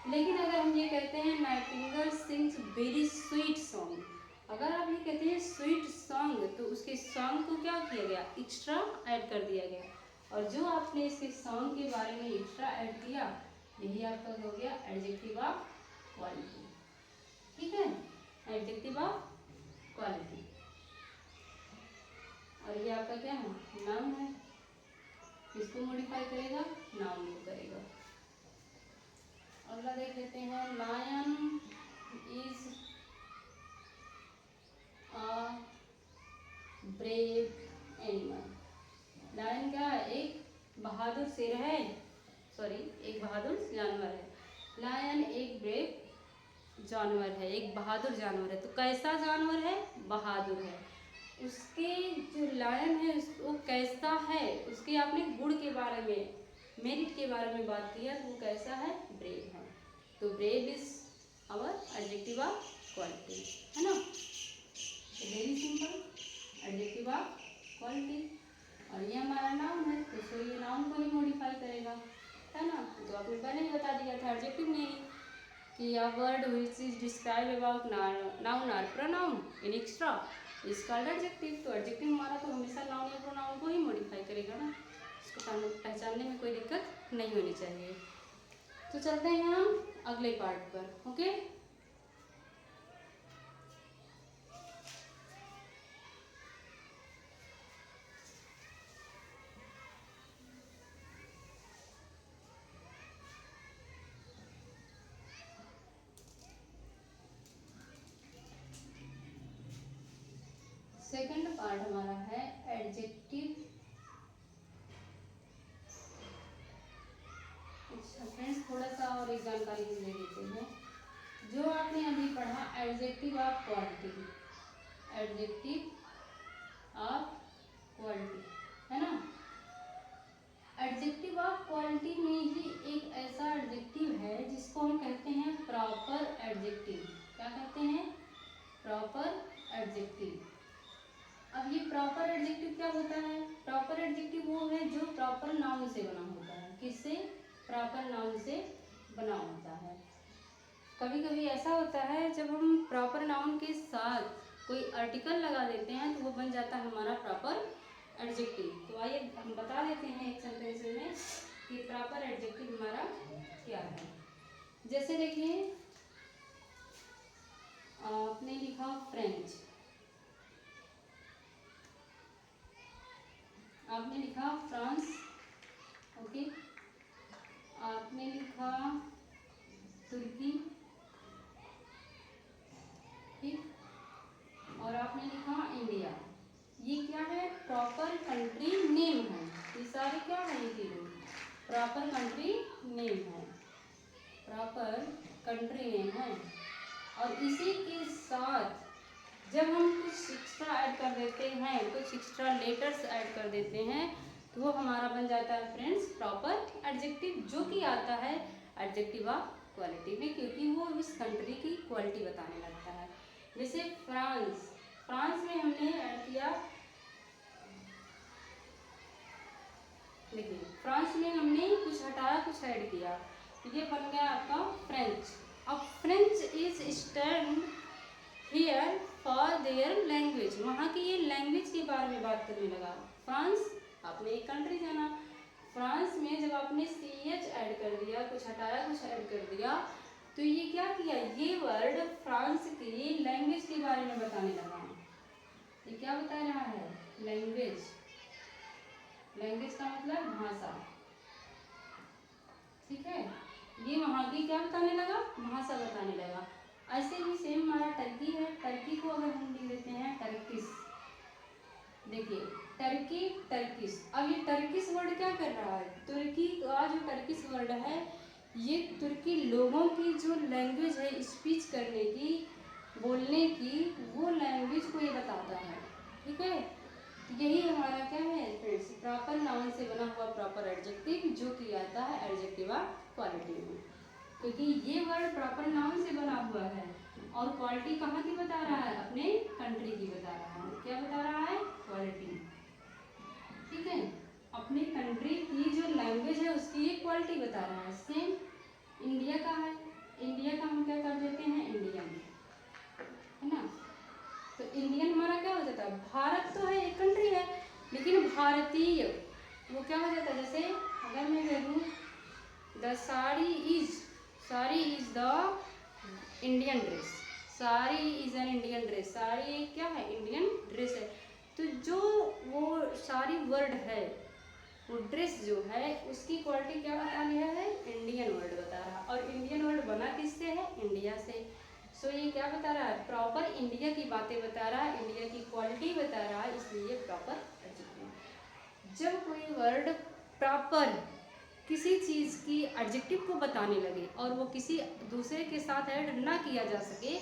लेकिन अगर हम ये कहते हैं Nightingale sings very sweet song, अगर आप ये कहते हैं स्वीट सॉन्ग, तो उसके सॉन्ग को क्या किया गया, एक्स्ट्रा ऐड कर दिया गया, और जो आपने इसके सॉन्ग के बारे में एक्स्ट्रा ऐड किया, यही आपका हो गया एडजेक्टिव ऑफ क्वालिटी। ठीक है, एडजेक्टिव ऑफ क्वालिटी। और ये आपका क्या है, नाउन है, किसको मॉडिफाई करेगा, नाउन को करेगा। अगला देख लेते हैं, lion is a brave animal. Lion क्या है, एक बहादुर शेर है, सॉरी एक बहादुर जानवर है। लायन एक ब्रेव जानवर है, एक बहादुर जानवर है। तो कैसा जानवर है, बहादुर है। उसके जो लायन है वो कैसा है, उसके आपने गुण के बारे में, मेरिट के बारे में बात की है, तो वो कैसा है, ब्रेव है। तो brave is our adjective of quality, है ना। Very simple, adjective of quality. और ये हमारा नाउन है, तो सो ये नाउन को ही मॉडिफाई करेगा, है ना। तो आपने पहले ही बता दिया था एडजेक्टिव में ही कि a word which is describe about noun और pronoun in extra is called adjective. तो एडजेक्टिव हमारा तो हमेशा नाउन या प्रोनाउन को ही मॉडिफाई करेगा ना, इसको पहचानने में कोई दिक्कत नहीं होनी चाहिए। तो चलते हैं हम अगले पार्ट पर, ओके। सेकंड पार्ट हमारा है एडजेक्टिव। अच्छा फ्रेंड्स, थोड़ा सा और एक जानकारी दे देते हैं। जो आपने अभी पढ़ा adjective of quality, adjective of quality, है ना। एडजेक्टिव ऑफ क्वालिटी में ही एक ऐसा एडजेक्टिव है जिसको हम कहते हैं प्रॉपर एडजेक्टिव। क्या कहते हैं, प्रॉपर एडजेक्टिव। अब ये प्रॉपर एडजेक्टिव क्या होता है, प्रॉपर एडजेक्टिव वो है जो प्रॉपर नाउन से बना होता है। किससे, प्रॉपर नाउन से बना होता है। कभी कभी ऐसा होता है जब हम प्रॉपर नाउन के साथ कोई आर्टिकल लगा देते हैं तो वो बन जाता है हमारा प्रॉपर एडजेक्टिव। तो आइए हम बता देते हैं एक सेंटेंस में कि प्रॉपर एडजेक्टिव हमारा क्या है। जैसे देखिए, आपने लिखा फ्रेंच, आपने लिखा फ्रांस, ओके। आपने लिखा तुर्की, ठीक, और आपने लिखा इंडिया। ये क्या है, प्रॉपर कंट्री नेम है। ये सारे क्या है, ये तीनों प्रॉपर कंट्री नेम है, प्रॉपर कंट्री नेम है। और इसी के साथ जब हम कुछ एक्स्ट्रा ऐड कर देते हैं, कुछ एक्स्ट्रा लेटर्स ऐड कर देते हैं, तो वो हमारा बन जाता है फ्रेंड्स प्रॉपर एडजेक्टिव, जो कि आता है एडजेक्टिव ऑफ क्वालिटी में, क्योंकि वो उस कंट्री की क्वालिटी बताने लगता है। जैसे फ्रांस, फ्रांस में हमने ऐड किया, देखिए फ्रांस में हमने कुछ हटाया कुछ ऐड किया, तो ये बन गया आपका फ्रेंच। अब French is stand here for their language, वहाँ की ये लैंग्वेज के बारे में बात करने लगा। फ्रांस, आपने एक कंट्री जाना, फ्रांस में जब आपने CH ऐड कर दिया, कुछ हटाया कुछ ऐड कर दिया, तो ये क्या किया, ये वर्ड फ्रांस की लैंग्वेज के बारे में बताने लगा। ये क्या बता रहा है, लैंग्वेज, लैंग्वेज का मतलब भाषा, ठीक है, ये वहाँ की क्या बताने लगा, भाषा बताने लगा। ऐसे ही सेम हमारा टर्की है, टर्की को अगर हम लिख देते हैं टर्किश, देखिए टर्की, टर्किश। अब ये टर्किश वर्ड क्या कर रहा है, तुर्की का जो टर्किश वर्ड है, ये तुर्की लोगों की जो लैंग्वेज है स्पीच करने की, बोलने की, वो लैंग्वेज को ये बताता है, ठीक है। यही हमारा क्या है फ्रेंड्स, प्रॉपर नाउन से बना हुआ प्रॉपर एडजेक्टिव, जो कि आता है एडजेक्टिव ऑफ क्वालिटी में, क्योंकि ये वर्ड प्रॉपर नाउन से बना हुआ है और क्वालिटी कहाँ की बता रहा है, अपने कंट्री की बता रहा है। क्या बता रहा है, क्वालिटी, ठीक है, अपनी कंट्री की जो लैंग्वेज है उसकी ये क्वालिटी बता रहा है। सेम इंडिया का है, इंडिया का हम क्या कर देते हैं, इंडियन, है ना, तो इंडियन हमारा क्या हो जाता है, भारत तो है एक कंट्री है, लेकिन भारतीय वो क्या हो जाता है, जैसे अगर मैं कह दूँ the sari is the Indian dress, sari is an Indian dress, sari क्या है, इंडियन ड्रेस है। तो जो वो सारी वर्ड है, वो ड्रेस जो है उसकी क्वालिटी क्या बता रहा है, इंडियन वर्ड बता रहा है, और इंडियन वर्ड बना किससे है, इंडिया से। सो ये क्या बता रहा है, प्रॉपर इंडिया की बातें बता रहा है, इंडिया की क्वालिटी बता रहा है, इसलिए प्रॉपर एडजेक्टिव। जब कोई वर्ड प्रॉपर किसी चीज़ की एडजेक्टिव को बताने लगे और वो किसी दूसरे के साथ ऐड ना किया जा सके,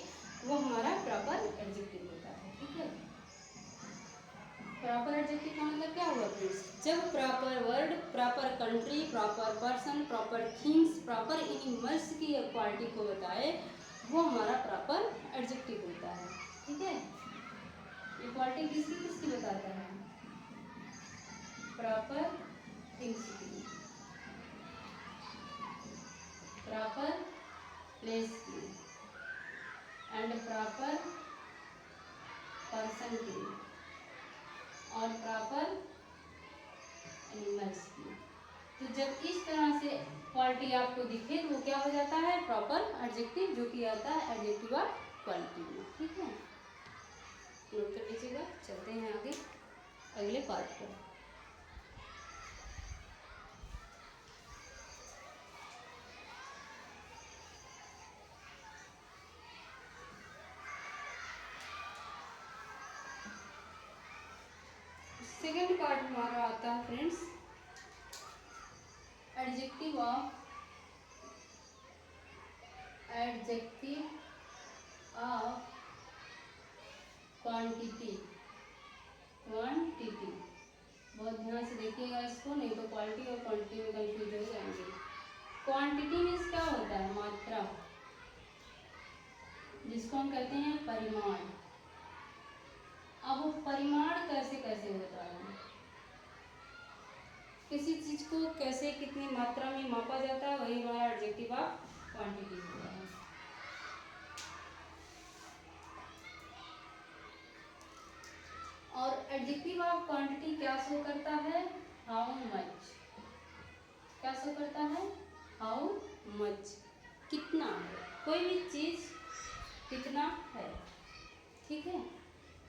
वो हमारा प्रॉपर एडजेक्टिव होता है, ठीक है। प्रॉपर एडजेक्टिव का मतलब क्या हुआ फ्रेंड्स, जब proper word, proper country, proper person, proper things, proper animals की क्वालिटी को बताए, वो हमारा प्रॉपर एडजेक्टिव होता है, ठीक है। ये क्वालिटी किसकी किसकी बताता है, प्रॉपर थिंग्स की, प्रॉपर प्लेस की, एंड प्रॉपर पर्सन की, और प्रॉपर एनिमल्स की। तो जब इस तरह से क्वालिटी आपको दिखे तो वो क्या हो जाता है, प्रॉपर एडजेक्टिव, जो कि आता है एडजेक्टिव ऑफ क्वालिटी में, ठीक है। नोट कर लीजिएगा, चलते हैं आगे अगले पार्ट पर। सेकेंड पार्ट हमारा आता है friends, adjective of quantity, quantity, बहुत ध्यान से देखिएगा इसको, नहीं तो क्वालिटी और क्वांटिटी में कंफ्यूज हो जाएंगे। क्वांटिटी मीन्स क्या होता है, मात्रा, जिसको हम कहते हैं परिमाण। अब वो परिमाण कैसे कैसे होता है, किसी चीज को कैसे कितनी मात्रा में मापा जाता है, वही हमारा एडजेक्टिव ऑफ क्वांटिटी होता है। और एडजेक्टिव ऑफ क्वांटिटी क्या शो करता है, हाउ मच, क्या शो करता है, हाउ मच, कितना है, कोई भी चीज कितना है, ठीक है।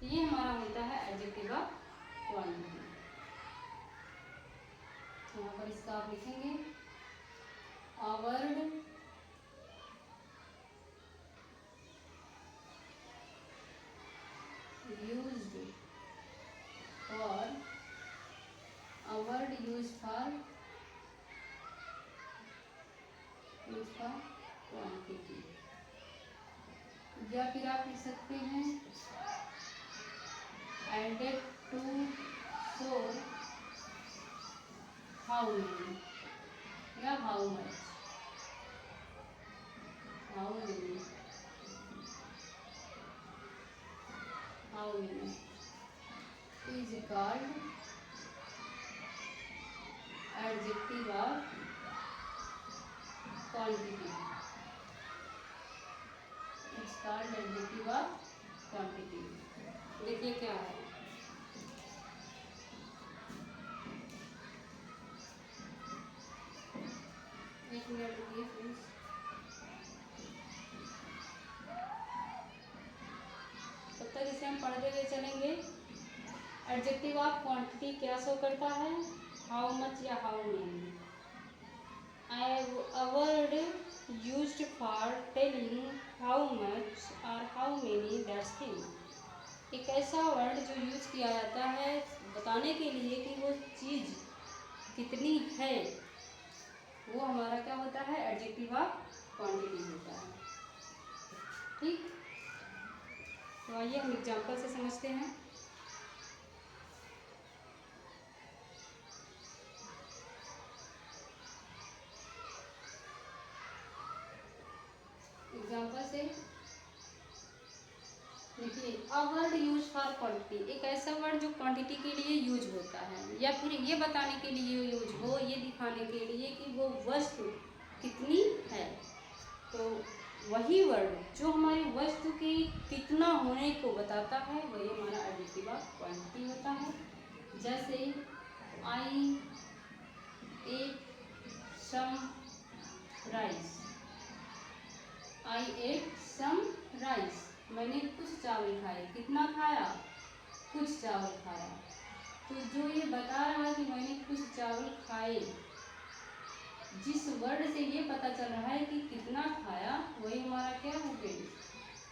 ये हमारा होता है एडजेक्टिव ऑफ क्वांटिटी। यहाँ पर इसका आप लिखेंगे, a word used for, a word used for quantity, या फिर आप लिख सकते हैं added to show how many या how much, how many, how many is called adjective of quantity, it's called adjective of quantity. देखिए क्या है, एक मिनट रुकिए प्लीज। तब तक इसे हम पढ़ते हुए चलेंगे। एडजेक्टिव ऑफ क्वांटिटी क्या शो करता है, हाउ मच या how many. A word used for telling how much or how many that's thing। एक ऐसा वर्ड जो यूज किया जाता है बताने के लिए कि वो चीज़ कितनी है, वो हमारा क्या होता है, एडजेक्टिव ऑफ क्वांटिटी होता है। ठीक, तो आइए हम एग्जाम्पल से समझते हैं। एग्जाम्पल से देखिए, अ वर्ड यूज फॉर क्वांटिटी, एक ऐसा वर्ड जो क्वांटिटी के लिए यूज होता है या फिर ये बताने के लिए यूज हो, ये दिखाने के लिए कि वो वस्तु कितनी है। तो वही वर्ड जो हमारी वस्तु के कितना होने को बताता है वही हमारा एडजेक्टिव ऑफ क्वांटिटी होता है। जैसे I ate some rice, I ate some rice, मैंने कुछ चावल खाए, कितना खाया, कुछ चावल खाया। तो जो ये बता रहा है कि मैंने कुछ चावल खाए, जिस वर्ड से ये पता चल रहा है कि कितना खाया, वही हमारा क्या है फ्रेंड्स,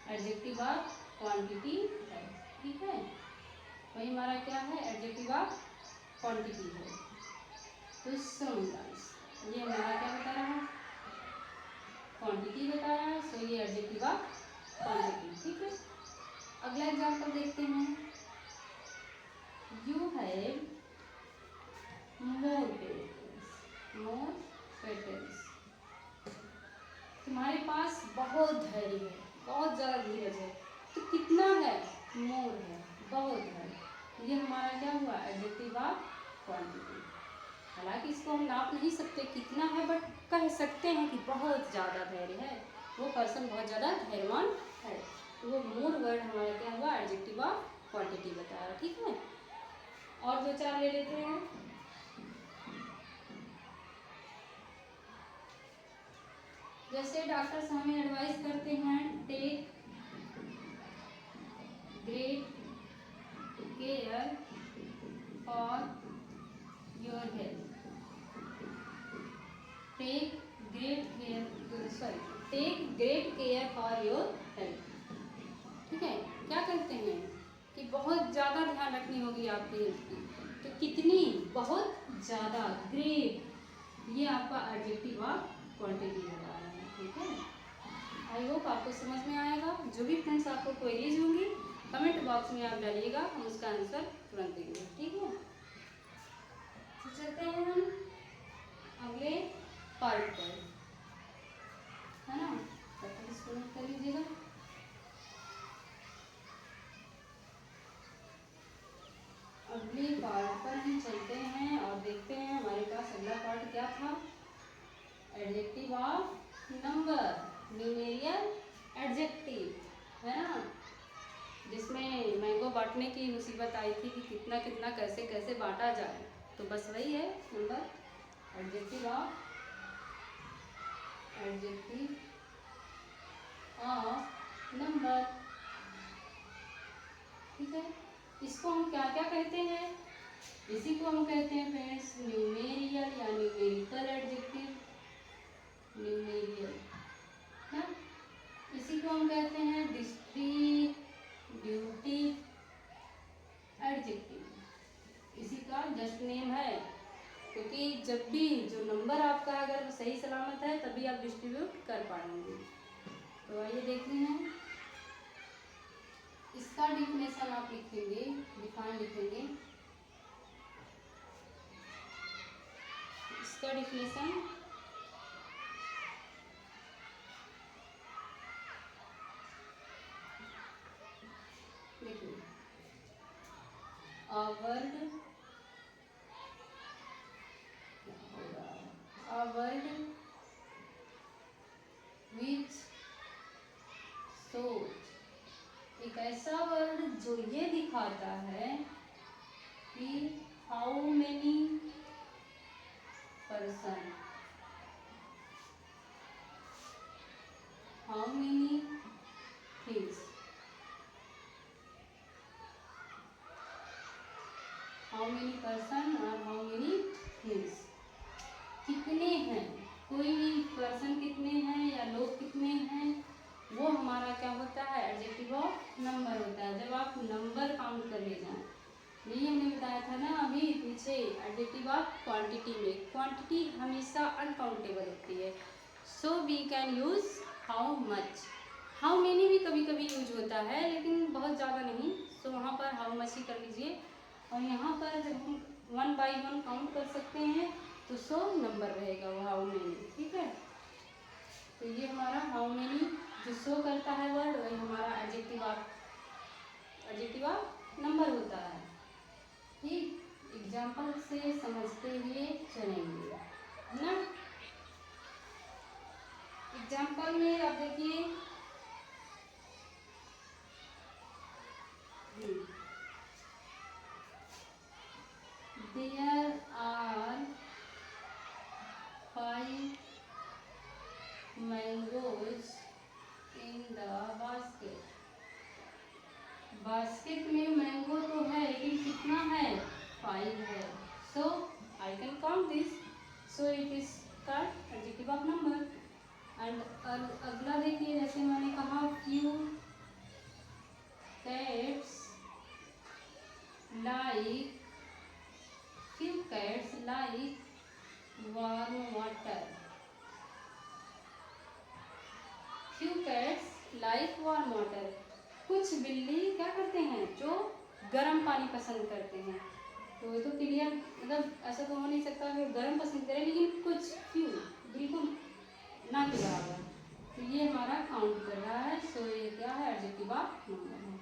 एडजेक्टिव ऑफ क्वांटिटी है। ठीक है, वही हमारा क्या है, एडजेक्टिव ऑफ क्वांटिटी है। तो सम राइस, ये हमारा क्या बता रहा है, क्वांटिटी बता रहा है, सो ये एडजेक्टिव ऑफ क्वांटिटी। ठीक है, अगला एग्जांपल देखते हैं। You have more petals, more petals, तुम्हारे पास बहुत धैर्य है, बहुत ज़्यादा धीरज है। तो कितना है, मोर है, बहुत है। ये हमारा क्या हुआ, एडजेक्टिव ऑफ क्वांटिटी। हालांकि इसको हम नाप नहीं सकते कितना है, बट कह सकते हैं कि बहुत ज़्यादा धैर्य है, वो पर्सन बहुत ज़्यादा धैर्यवान है। तो वो मोर वर्ड हमारा क्या हुआ, एडजेक्टिव ऑफ क्वांटिटी बताया। ठीक है, और दो चार ले लेते हैं। जैसे डॉक्टर्स हमें एडवाइस करते हैं, take great care for your health, take great care for your health. ठीक है, क्या कहते हैं कि बहुत ज़्यादा ध्यान रखनी होगी आपकी हेल्थ की। तो कितनी, बहुत ज़्यादा, ग्रेट, ये आपका एडजेक्टिव ऑफ क्वांटिटी बता रहा है। ठीक है, आई होप आपको समझ में आएगा। जो भी फ्रेंड्स आपको क्वेरीज होंगी कमेंट बॉक्स में आप डालिएगा, हम उसका आंसर तुरंत देंगे। ठीक है, तो चलते हैं हम अगले पार्ट पर, है ना। तब तक इसको नोट कर लीजिएगा। अगले पार्ट पर हम चलते हैं और देखते हैं हमारे पास अगला पार्ट क्या था, एडजेक्टिव ऑफ नंबर, न्यूमेरियल एडजेक्टिव, है ना, जिसमें मैंगो बांटने की मुसीबत आई थी कि कितना कितना कैसे कैसे बांटा जाए। तो बस वही है नंबर, एडजेक्टिव ऑफ नंबर। ठीक है, इसको हम क्या क्या कहते हैं, इसी को हम कहते हैं फ्रेंड्स न्यूमेरियल या न्यूमेरिकल एडजेक्टिव, न्यूमेरियल है। इसी को हम कहते हैं डिस्ट्रीब्यूटिव एडजेक्टिव, इसी का जस्ट नेम है, क्योंकि जब भी जो नंबर आपका अगर सही सलामत है तभी आप डिस्ट्रीब्यूट कर पाएंगे। तो आइए देखते हैं, इसका डिफिनेशन आप लिखेंगे, डिफाइन लिखेंगे। इसका definition A world, a world which shows, एक ऐसा वर्ड जो ये दिखाता है कि how many person, how many things, how many person और हाउ मेनी थिंग्स, कितने हैं, कोई भी पर्सन कितने हैं या लोग कितने हैं, वो हमारा क्या होता है, एडजेक्टिव ऑफ नंबर होता है। जब आप नंबर काउंट कर ले जाएं, यही हमने बताया था ना अभी पीछे, एडजेक्टिव ऑफ क्वांटिटी में क्वांटिटी हमेशा अनकाउंटेबल होती है। So we can use how much, how many भी कभी कभी यूज होता है लेकिन बहुत ज़्यादा नहीं। सो वहाँ पर हाउ मच ही कर लीजिए, और यहाँ पर जब हम 1 बाई 1 काउंट कर सकते हैं तो सो नंबर रहेगा वो हाउ मेनी, ठीक है। तो ये हमारा हाउ मेनी जो शो करता है वर्ड, वही हमारा एडजेक्टिव ऑफ नंबर होता है। ठीक, एग्जाम्पल से समझते हुए चलेंगे, है ना। एग्जाम्पल में आप देखिए, there are 5 mangoes in the basket, basket में मैंगो तो है लेकिन कितना है, 5 है। So I can count this, so it is called adjective of number. And अगला देखिए, जैसे मैंने कहा few cats like, few cats like warm water, few cats like warm water, कुछ बिल्ली क्या करते हैं, जो गर्म पानी पसंद करते हैं। तो ये तो क्लियर, मतलब ऐसा तो हो नहीं सकता कि गर्म पसंद करें, लेकिन कुछ फ्यू, बिल्कुल ना के बराबर। तो ये हमारा काउंट कर रहा है। सो ये क्या है, एडजेक्टिव ऑफ नंबर है,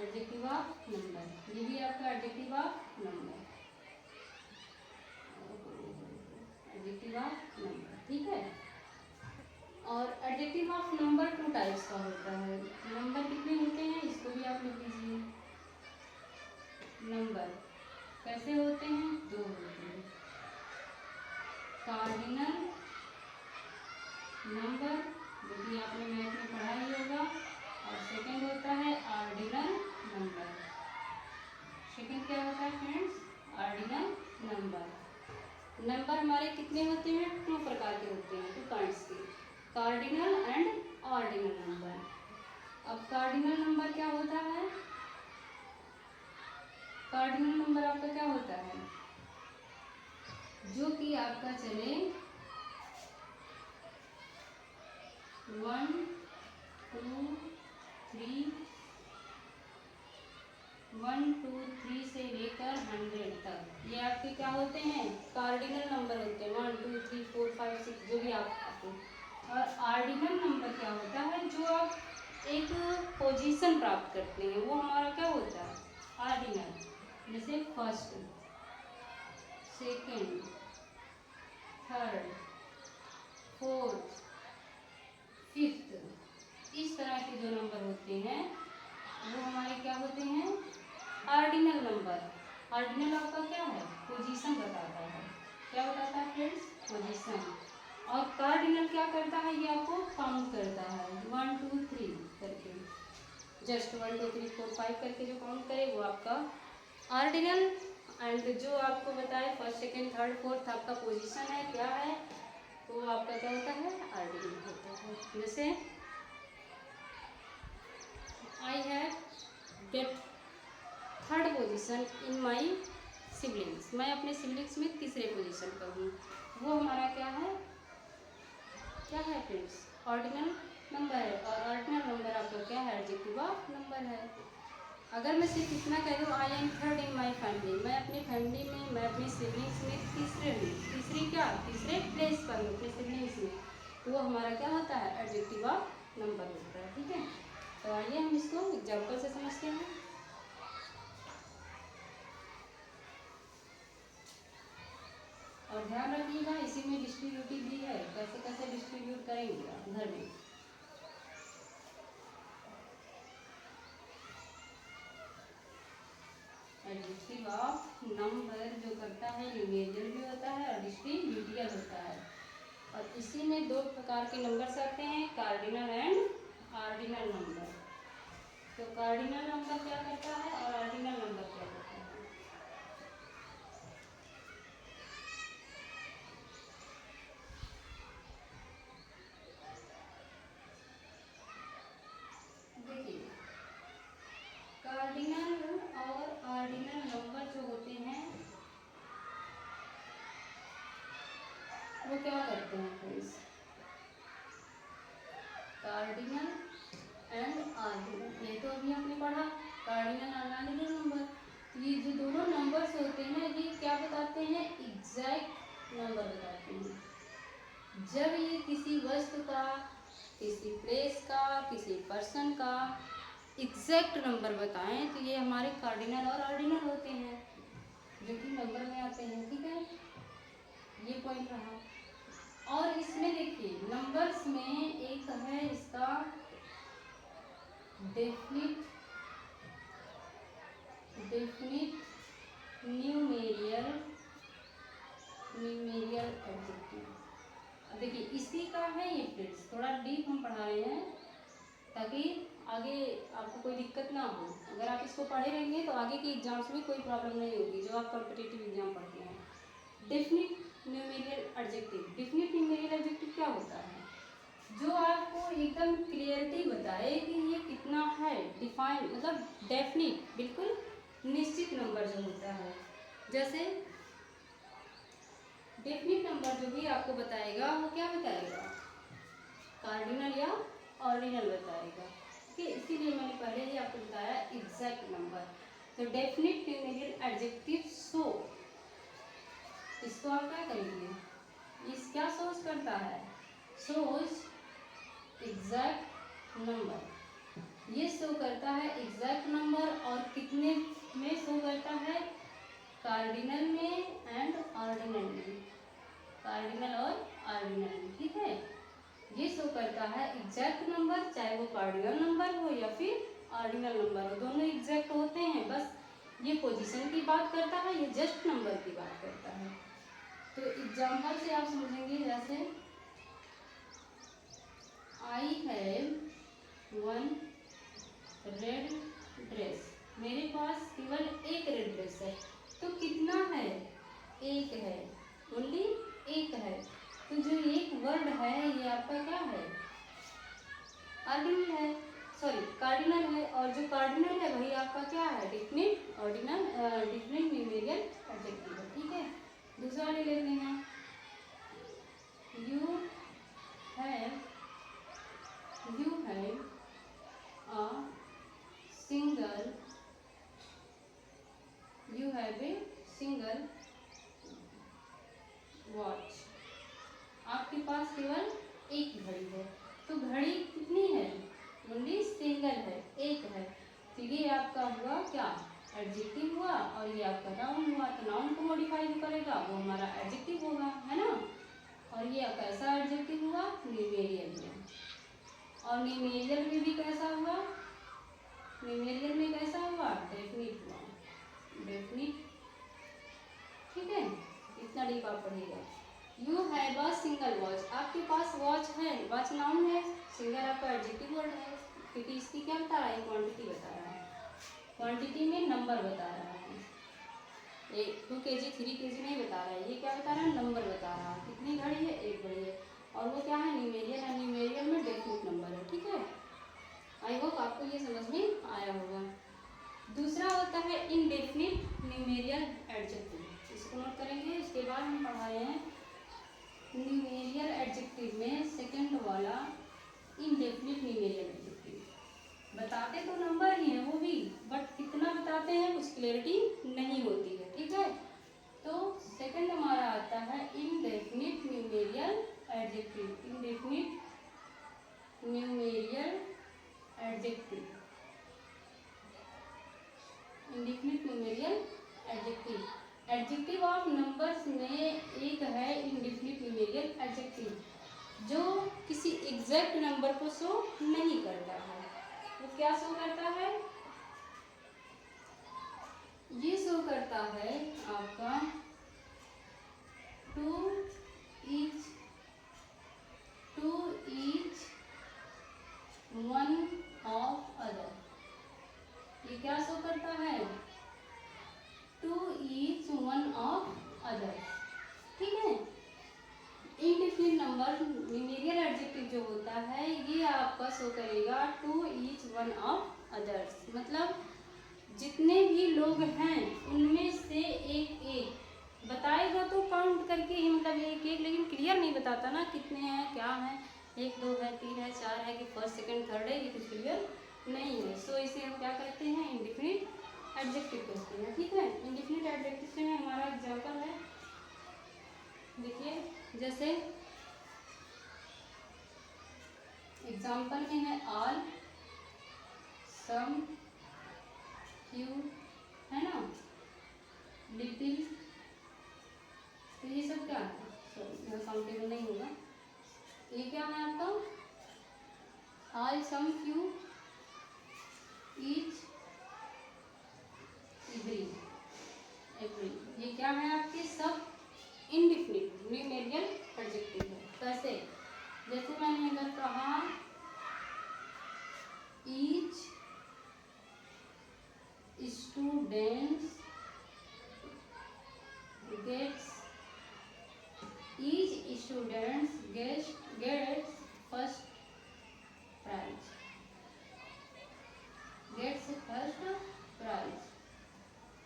एडजेक्टिव ऑफ नंबर, ये भी आपका adjective of number, adjective of number, ठीक है। और एडजेक्टिव ऑफ नंबर 2 टाइप्स का होता है। नंबर कितने होते हैं, इसको भी आप लिख लीजिए। नंबर कैसे होते हैं, 2 होते हैं, कार्डिनल नंबर, जो कि आपने मैथ में पढ़ा ही होगा, और सेकंड होता है ऑर्डिनल नंबर। सेकंड क्या होता है फ्रेंड्स, ऑर्डिनल नंबर। नंबर हमारे कितने होते हैं, 2 प्रकार के होते हैं, 2 काइंड्स के, कार्डिनल एंड ऑर्डिनल नंबर। अब कार्डिनल नंबर क्या होता है, कार्डिनल नंबर आपका क्या होता है, जो कि आपका चले 1 2 3, 1 2 3 से लेकर 100 तक, ये आपके क्या होते हैं, कार्डिनल नंबर होते हैं। 1 2 3 4 5 6 जो भी आप आते हैं। और ऑर्डिनल नंबर क्या होता है, जो आप एक पोजीशन प्राप्त करते हैं, वो हमारा क्या होता है, ऑर्डिनल। जैसे first, second, third, fourth, fifth, इस तरह के जो नंबर होते हैं वो हमारे क्या होते हैं, ऑर्डिनल नंबर। ऑर्डिनल आपका क्या है, पोजीशन बताता है, क्या बताता है फ्रेंड्स, पोजीशन। और कार्डिनल क्या करता है, ये आपको काउंट करता है 1 2 3 करके, जस्ट 1 2 3 4 5 करके जो काउंट करे वो आपका ऑर्डिनल। एंड जो आपको बताए फर्स्ट सेकेंड थर्ड फोर्थ आपका पोजीशन है, क्या है, तो आपका क्या होता है, ऑर्डिनल होता है। जैसे I have get third position in my siblings, मैं अपने सिबलिंग्स में तीसरे पोजीशन पर हूँ, वो हमारा क्या है फ्रेंड्स, ऑर्डिनल नंबर है। और ऑर्डिनल नंबर आपका क्या है, एडजेक्टिव ऑफ नंबर है। अगर मैं सिर्फ इतना कह दूँ, I am third in my family, मैं अपनी फैमिली में, मैं अपनी सिबलिंग्स में तीसरे हूँ, तीसरे प्लेस पर हूँ अपने सिबलिंग्स में, तो वो हमारा क्या होता है, एडजेक्टिव ऑफ नंबर होता है, ठीक है। तो आइए हम इसको एग्जाम्पल से समझते हैं। और ध्यान रखिएगा इसी में डिस्ट्रीब्यूटिव भी है, कैसे कैसे डिस्ट्रीब्यूट करेंगे आप घर में। एडजेक्टिव ऑफ नंबर जो करता है न्यूमेरियल भी होता है और डिस्ट्रीब्यूटिव होता है। और इसी में दो प्रकार के नंबर्स आते हैं, कार्डिनल एंड ऑर्डिनल नंबर। तो कार्डिनल नंबर क्या करता है और ऑर्डिनल नंबर क्या करता है। देखिए कार्डिनल और ऑर्डिनल नंबर जो होते हैं वो क्या करते हैं फ्रेंड्स, कार्डिनल एंड ऑर्डिनल, ये तो अभी आपने पढ़ा कार्डिनल और ऑर्डिनल नंबर। ये जो दोनों नंबर्स होते हैं ना ये क्या बताते हैं, एग्जैक्ट नंबर बताते हैं। जब ये किसी वस्तु का, किसी प्लेस का, किसी पर्सन का एग्जैक्ट नंबर बताएं तो ये हमारे कार्डिनल और ऑर्डिनल होते हैं जो कि नंबर में आते हैं। ठीक है, ये पॉइंट रहा। और इसमें देखिए नंबर्स में एक है इसका डेफिनिट न्यूमेरियल एडजेक्टिव। देखिए इसी का है ये फ्रेंड्स, थोड़ा डीप हम पढ़ा रहे हैं ताकि आगे आपको कोई दिक्कत ना हो। अगर आप इसको पढ़े रहेंगे तो आगे की एग्जाम्स में कोई प्रॉब्लम नहीं होगी जो आप कॉम्पिटिटिव एग्जाम पढ़ते हैं। डेफिनिट न्यूमेरियल एडजेक्टिव, डेफिनिट न्यूमेरियल एडजेक्टिव क्या होता है, जो आपको एकदम क्लियरिटी बताए कि ये कितना है, डिफाइन मतलब डेफिनिट बिल्कुल निश्चित नंबर जो होता है। जैसे डेफिनिट नंबर जो भी आपको बताएगा वो क्या बताएगा, कार्डिनल या ऑर्डिनल बताएगा। ठीक है, इसीलिए मैंने पहले ही आपको बताया एग्जैक्ट नंबर। तो डेफिनिट न्यूमेरियल एडजेक्टिव शो, इसको आप क्या करेंगे, इस क्या शोज करता है, शोज एग्जैक्ट नंबर। ये शो करता है एग्जैक्ट नंबर और कितने में शो करता है, कार्डिनल में एंड ऑर्डिनल में, कार्डिनल और ऑर्डिनल में। ठीक है, ये शो करता है एग्जैक्ट नंबर, चाहे वो कार्डिनल नंबर हो या फिर ऑर्डिनल नंबर हो, दोनों एग्जैक्ट होते हैं। बस ये पोजीशन की बात करता है, ये जस्ट नंबर की बात करता है। तो एग्जाम्पल से आप समझेंगे, जैसे I have one red dress, मेरे पास केवल एक रेड ड्रेस है। तो कितना है, एक है, ओनली एक है। तो जो एक वर्ड है ये आपका क्या है, ऑर्डिनल है, सॉरी कार्डिनल है। और जो कार्डिनल है वही आपका क्या है, डेफिनिट ऑर्डिनल डेफिनिट न्यूमेरियल एडजेक्टिव है। ठीक है, दूसरा ले लेते हैं, you have a single, you have a single watch, आपके पास केवल एक घड़ी है। तो घड़ी कितनी है, ओनली सिंगल है, एक है। तो ये आपका हुआ क्या, एडजेक्टिव हुआ, और ये आपका नाउन हुआ। तो नाउन को मॉडिफाई जो करेगा वो हमारा एडजेक्टिव होगा, है ना। और ये कैसा एडजेक्टिव हुआ, न्यूमेरियल हुआ। और न्यूमेरियल में भी कैसा हुआ, न्यूमेरियल में कैसा हुआ, डेफिनिट हुआ, डेफिनिट। ठीक है, इतना डीप आप पढ़िएगा। You have a single watch, आपके पास वॉच है, वॉच नाउन है, सिंगल आपका एडजेक्टिव वर्ड है, क्योंकि इसकी क्या बता रहा है, क्वांटिटी बता रहा है, क्वांटिटी में नंबर बता रहा है। 2 kg 3 kg नहीं बता रहा है, ये क्या बता रहा है, नंबर बता रहा है। कितनी घड़ी है, एक घड़ी है। और वो क्या है, न्यूमेरियल है, न्यूमेरियल में डेफिनिट नंबर है। ठीक है, आई होप आपको ये समझ में आया होगा। दूसरा होता है इनडेफिनिट न्यूमेरियल एडजेक्टिव, इसको नोट करेंगे। उसके बाद हम पढ़ा रहे हैं न्यूमेरियल एडजेक्टिव में सेकंड वाला इनडेफिनिट न्यूमेरियल एडजेक्टिव। बताते तो नंबर ही है वो भी, बट कितना बताते हैं कुछ क्लैरिटी नहीं होती है। ठीक है, तो सेकंड हमारा आता है indefinite numeral adjective, indefinite numeral adjective, indefinite numeral adjective. Adjective of numbers में एक है एडजेक्टिव जो किसी एग्जैक्ट नंबर को शो नहीं करता है, वो क्या शो करता है? ये शो करता है आपका to each one of other. ये क्या शो करता है? To each one of other. ठीक है। इनडिफिनिट नंबर न्यूमेरियल एडजेक्टिव जो होता है ये आपका शो करेगा to each one of others, मतलब जितने भी लोग हैं उनमें से एक एक बताएगा तो काउंट करके ही, मतलब एक एक, लेकिन क्लियर नहीं बताता ना कितने हैं क्या है, एक दो है तीन है चार है कि फर्स्ट सेकंड थर्ड है, ये कुछ क्लियर नहीं है। सो इसे हम क्या करते हैं? इंडिफिनिट एडजेक्टिव कहते हैं। ठीक है। इंडिफिनिट एडजेक्टिव में हमारा एग्जांपल है, देखिए जैसे एग्जांपल में है ऑल, सम, फ्यू, है ना, लिटिल, तो ये सब क्या है? सॉरी काउंटेबल नहीं होगा। ये क्या है आपका? ऑल, सम, फ्यू, ईच, एवरी, ये क्या है आपके? सब इंडिफिनिट न्यूमेरियल एडजेक्टिव है। कैसे? जैसे मैंने अगर कहा each students gets first prize,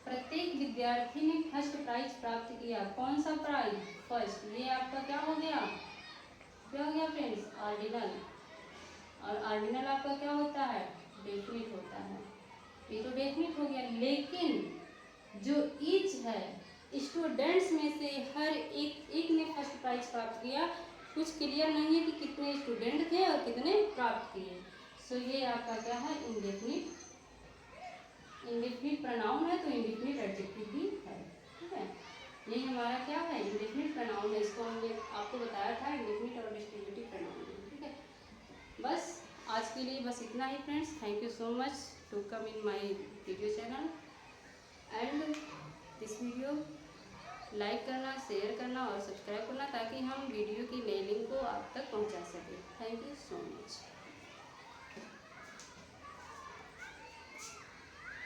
प्रत्येक विद्यार्थी ने फर्स्ट प्राइज प्राप्त किया। कौन सा प्राइज? फर्स्ट। ये आपका क्या हो गया? क्या हो गया फ्रेंड्स? ऑर्डिनल। और ऑर्डिनल आपका क्या होता है? डेफिनिट होता है। ये तो डेफिनिट हो गया, लेकिन जो ईच है स्टूडेंट्स में से हर एक ने फर्स्ट प्राइज प्राप्त किया, कुछ क्लियर नहीं है कि कितने स्टूडेंट थे और कितने प्राप्त किए। सो ये आपका क्या है? इंडेफिनिट प्रोनाउन है, तो इंडेफिनिट एडजेक्टिव भी है। ठीक है। ये हमारा क्या है? इंडेफिनिट प्रोनाउन है। इसको हमने आपको बताया था इंडेफिनिट और डिस्ट्रीब्यूटिव प्रोनाउन। ठीक है। बस आज के लिए बस इतना ही friends. Thank you so much to come in my video channel and this video like करना, शेयर करना और सब्सक्राइब करना ताकि हम वीडियो की नई लिंक को आप तक पहुंचा सकें। Thank you so much.